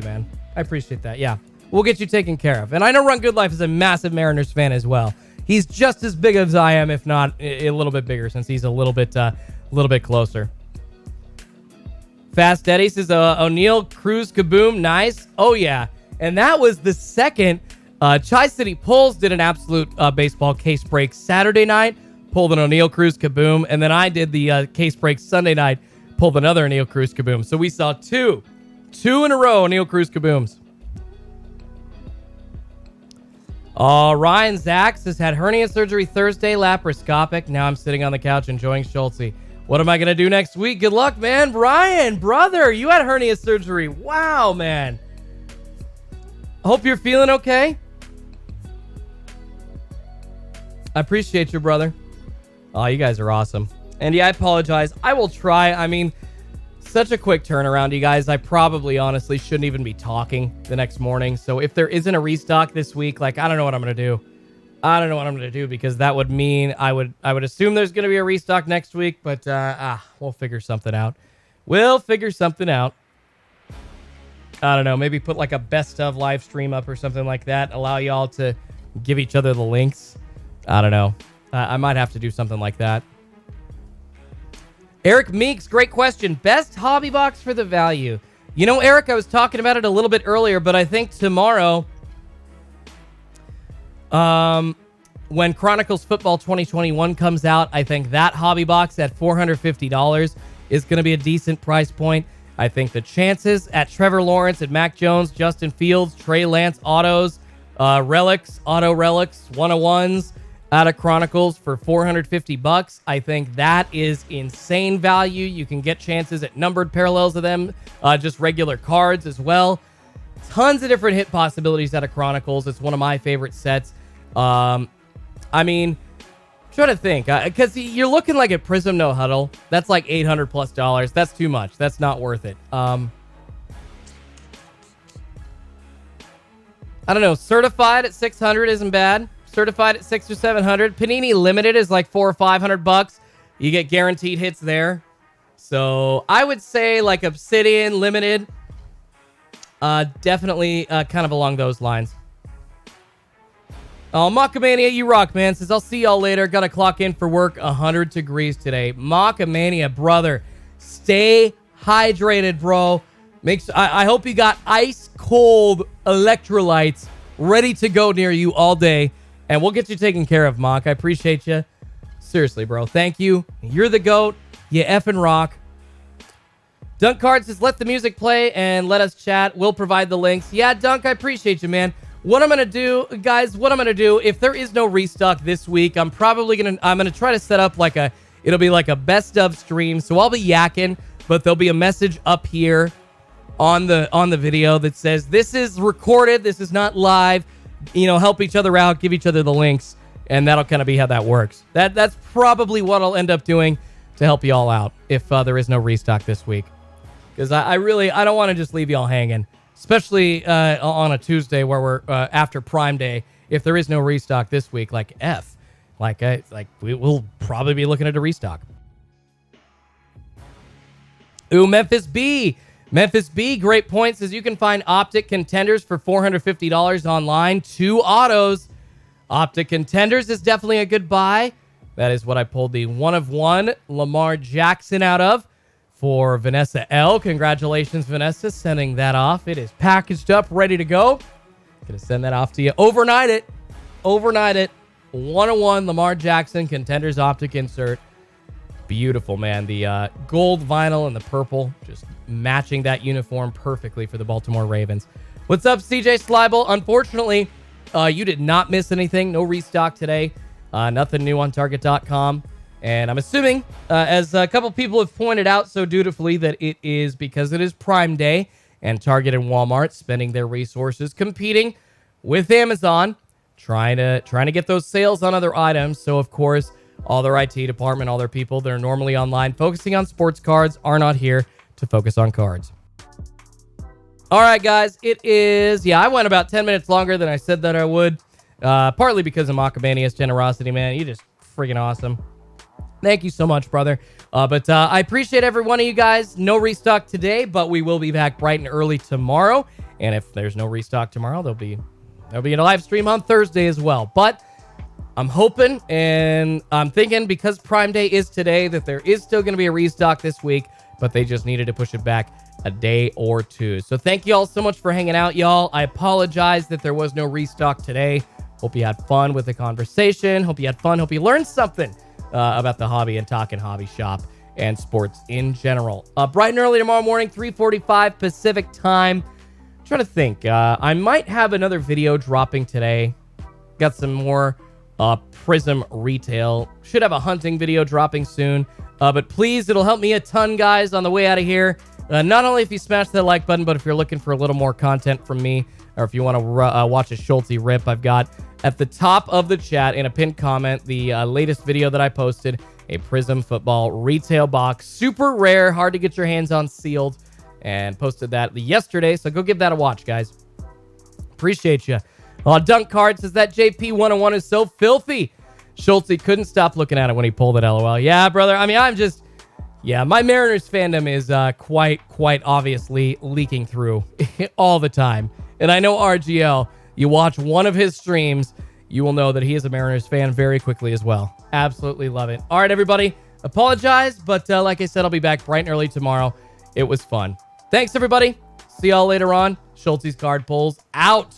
man. I appreciate that. Yeah, we'll get you taken care of. And I know Run Good Life is a massive Mariners fan as well. He's just as big as I am, if not a little bit bigger, since he's a little bit closer. Fast Eddie says, O'Neal Cruz, kaboom, nice. Oh yeah, and that was the second. Tri-City Pulls did an Absolute Baseball case break Saturday night. Pulled an O'Neal Cruz kaboom, and then I did the case break Sunday night, pulled another O'Neal Cruz kaboom. So we saw two in a row O'Neal Cruz kabooms. Ryan Zax has had hernia surgery Thursday, laparoscopic. Now I'm sitting on the couch enjoying Schultzy. What am I going to do next week? Good luck, man. Ryan, brother, you had hernia surgery. Wow, man. Hope you're feeling okay. I appreciate you, brother. Oh, you guys are awesome. And yeah, I apologize. I will try. I mean, such a quick turnaround, you guys. I probably honestly shouldn't even be talking the next morning. So if there isn't a restock this week, like, I don't know what I'm going to do. Because that would mean I would assume there's going to be a restock next week, but we'll figure something out. I don't know, maybe put like a best of live stream up or something like that. Allow y'all to give each other the links. I don't know. I might have to do something like that. Eric Meeks, great question. Best hobby box for the value. You know, Eric, I was talking about it a little bit earlier, but I think tomorrow, when Chronicles Football 2021 comes out, I think that hobby box at $450 is going to be a decent price point. I think the chances at Trevor Lawrence and Mac Jones, Justin Fields, Trey Lance autos, relics, auto relics, 101s out of Chronicles for $450. I think that is insane value. You can get chances at numbered parallels of them, just regular cards as well. Tons of different hit possibilities out of Chronicles. It's one of my favorite sets. I mean, trying to think, because you're looking like at Prizm No Huddle. That's like $800+. That's too much. That's not worth it. I don't know. Certified at $600 isn't bad. Certified at $600 or $700. Panini Limited is like $400 or $500. You get guaranteed hits there. So I would say like Obsidian Limited. Definitely kind of along those lines. Oh, Macamania, you rock, man. Says, I'll see y'all later. Got to clock in for work. 100 degrees today. Macamania, brother. Stay hydrated, bro. I hope you got ice-cold electrolytes ready to go near you all day. And we'll get you taken care of, Mock. I appreciate you. Seriously, bro. Thank you. You're the GOAT. You effing rock. Dunk Card says, let the music play and let us chat. We'll provide the links. Yeah, Dunk, I appreciate you, man. What I'm going to do, guys, if there is no restock this week, I'm going to try to set up it'll be like a best of stream. So I'll be yakking, but there'll be a message up here on the video that says, this is recorded. This is not live. You know, help each other out, give each other the links, and that'll kind of be how that works. That's probably what I'll end up doing to help you all out if there is no restock this week. Because I don't want to just leave y'all hanging. Especially on a Tuesday where we're after Prime Day. If there is no restock this week, we will probably be looking at a restock. Ooh, Memphis B, great point. Says you can find Optic Contenders for $450 online. 2 autos. Optic Contenders is definitely a good buy. That is what I pulled the 1/1 Lamar Jackson out of. For Vanessa L. Congratulations, Vanessa, sending that off. It is packaged up, ready to go. Gonna send that off to you. Overnight it. 1/1 Lamar Jackson Contenders Optic insert. Beautiful, man. The gold vinyl and the purple just matching that uniform perfectly for the Baltimore Ravens. What's up, CJ Slyball? Unfortunately, you did not miss anything. No restock today. Nothing new on Target.com. And I'm assuming, as a couple people have pointed out so dutifully, that it is because it is Prime Day and Target and Walmart spending their resources competing with Amazon, trying to get those sales on other items. So, of course, all their IT department, all their people that are normally online focusing on sports cards are not here to focus on cards. All right, guys, it is... Yeah, I went about 10 minutes longer than I said that I would. Partly because of Macamania's generosity, man. You're just freaking awesome. Thank you so much, brother. But I appreciate every one of you guys. No restock today, but we will be back bright and early tomorrow. And if there's no restock tomorrow, there'll be a live stream on Thursday as well. But I'm hoping and I'm thinking because Prime Day is today that there is still going to be a restock this week, but they just needed to push it back a day or two. So thank you all so much for hanging out, y'all. I apologize that there was no restock today. Hope you had fun with the conversation. Hope you had fun. Hope you learned something about the hobby and talking hobby shop and sports in general. Bright and early tomorrow morning, 3:45 Pacific time. I'm trying to think. I might have another video dropping today. Got some more Prizm retail. Should have a hunting video dropping soon. But please, it'll help me a ton, guys, on the way out of here. Not only if you smash that like button, but if you're looking for a little more content from me, or if you want to watch a Schulte rip, I've got at the top of the chat in a pinned comment the latest video that I posted, a Prizm Football retail box. Super rare, hard to get your hands on sealed, and posted that yesterday, so go give that a watch, guys. Appreciate you. Dunk Card says that JP 101 is so filthy. Schulte couldn't stop looking at it when he pulled it, LOL. Yeah, brother, I mean, my Mariners fandom is quite obviously leaking through all the time. And I know RGL, you watch one of his streams, you will know that he is a Mariners fan very quickly as well. Absolutely love it. All right, everybody, apologize, but like I said, I'll be back bright and early tomorrow. It was fun. Thanks, everybody. See y'all later on. Schultz's card pulls out.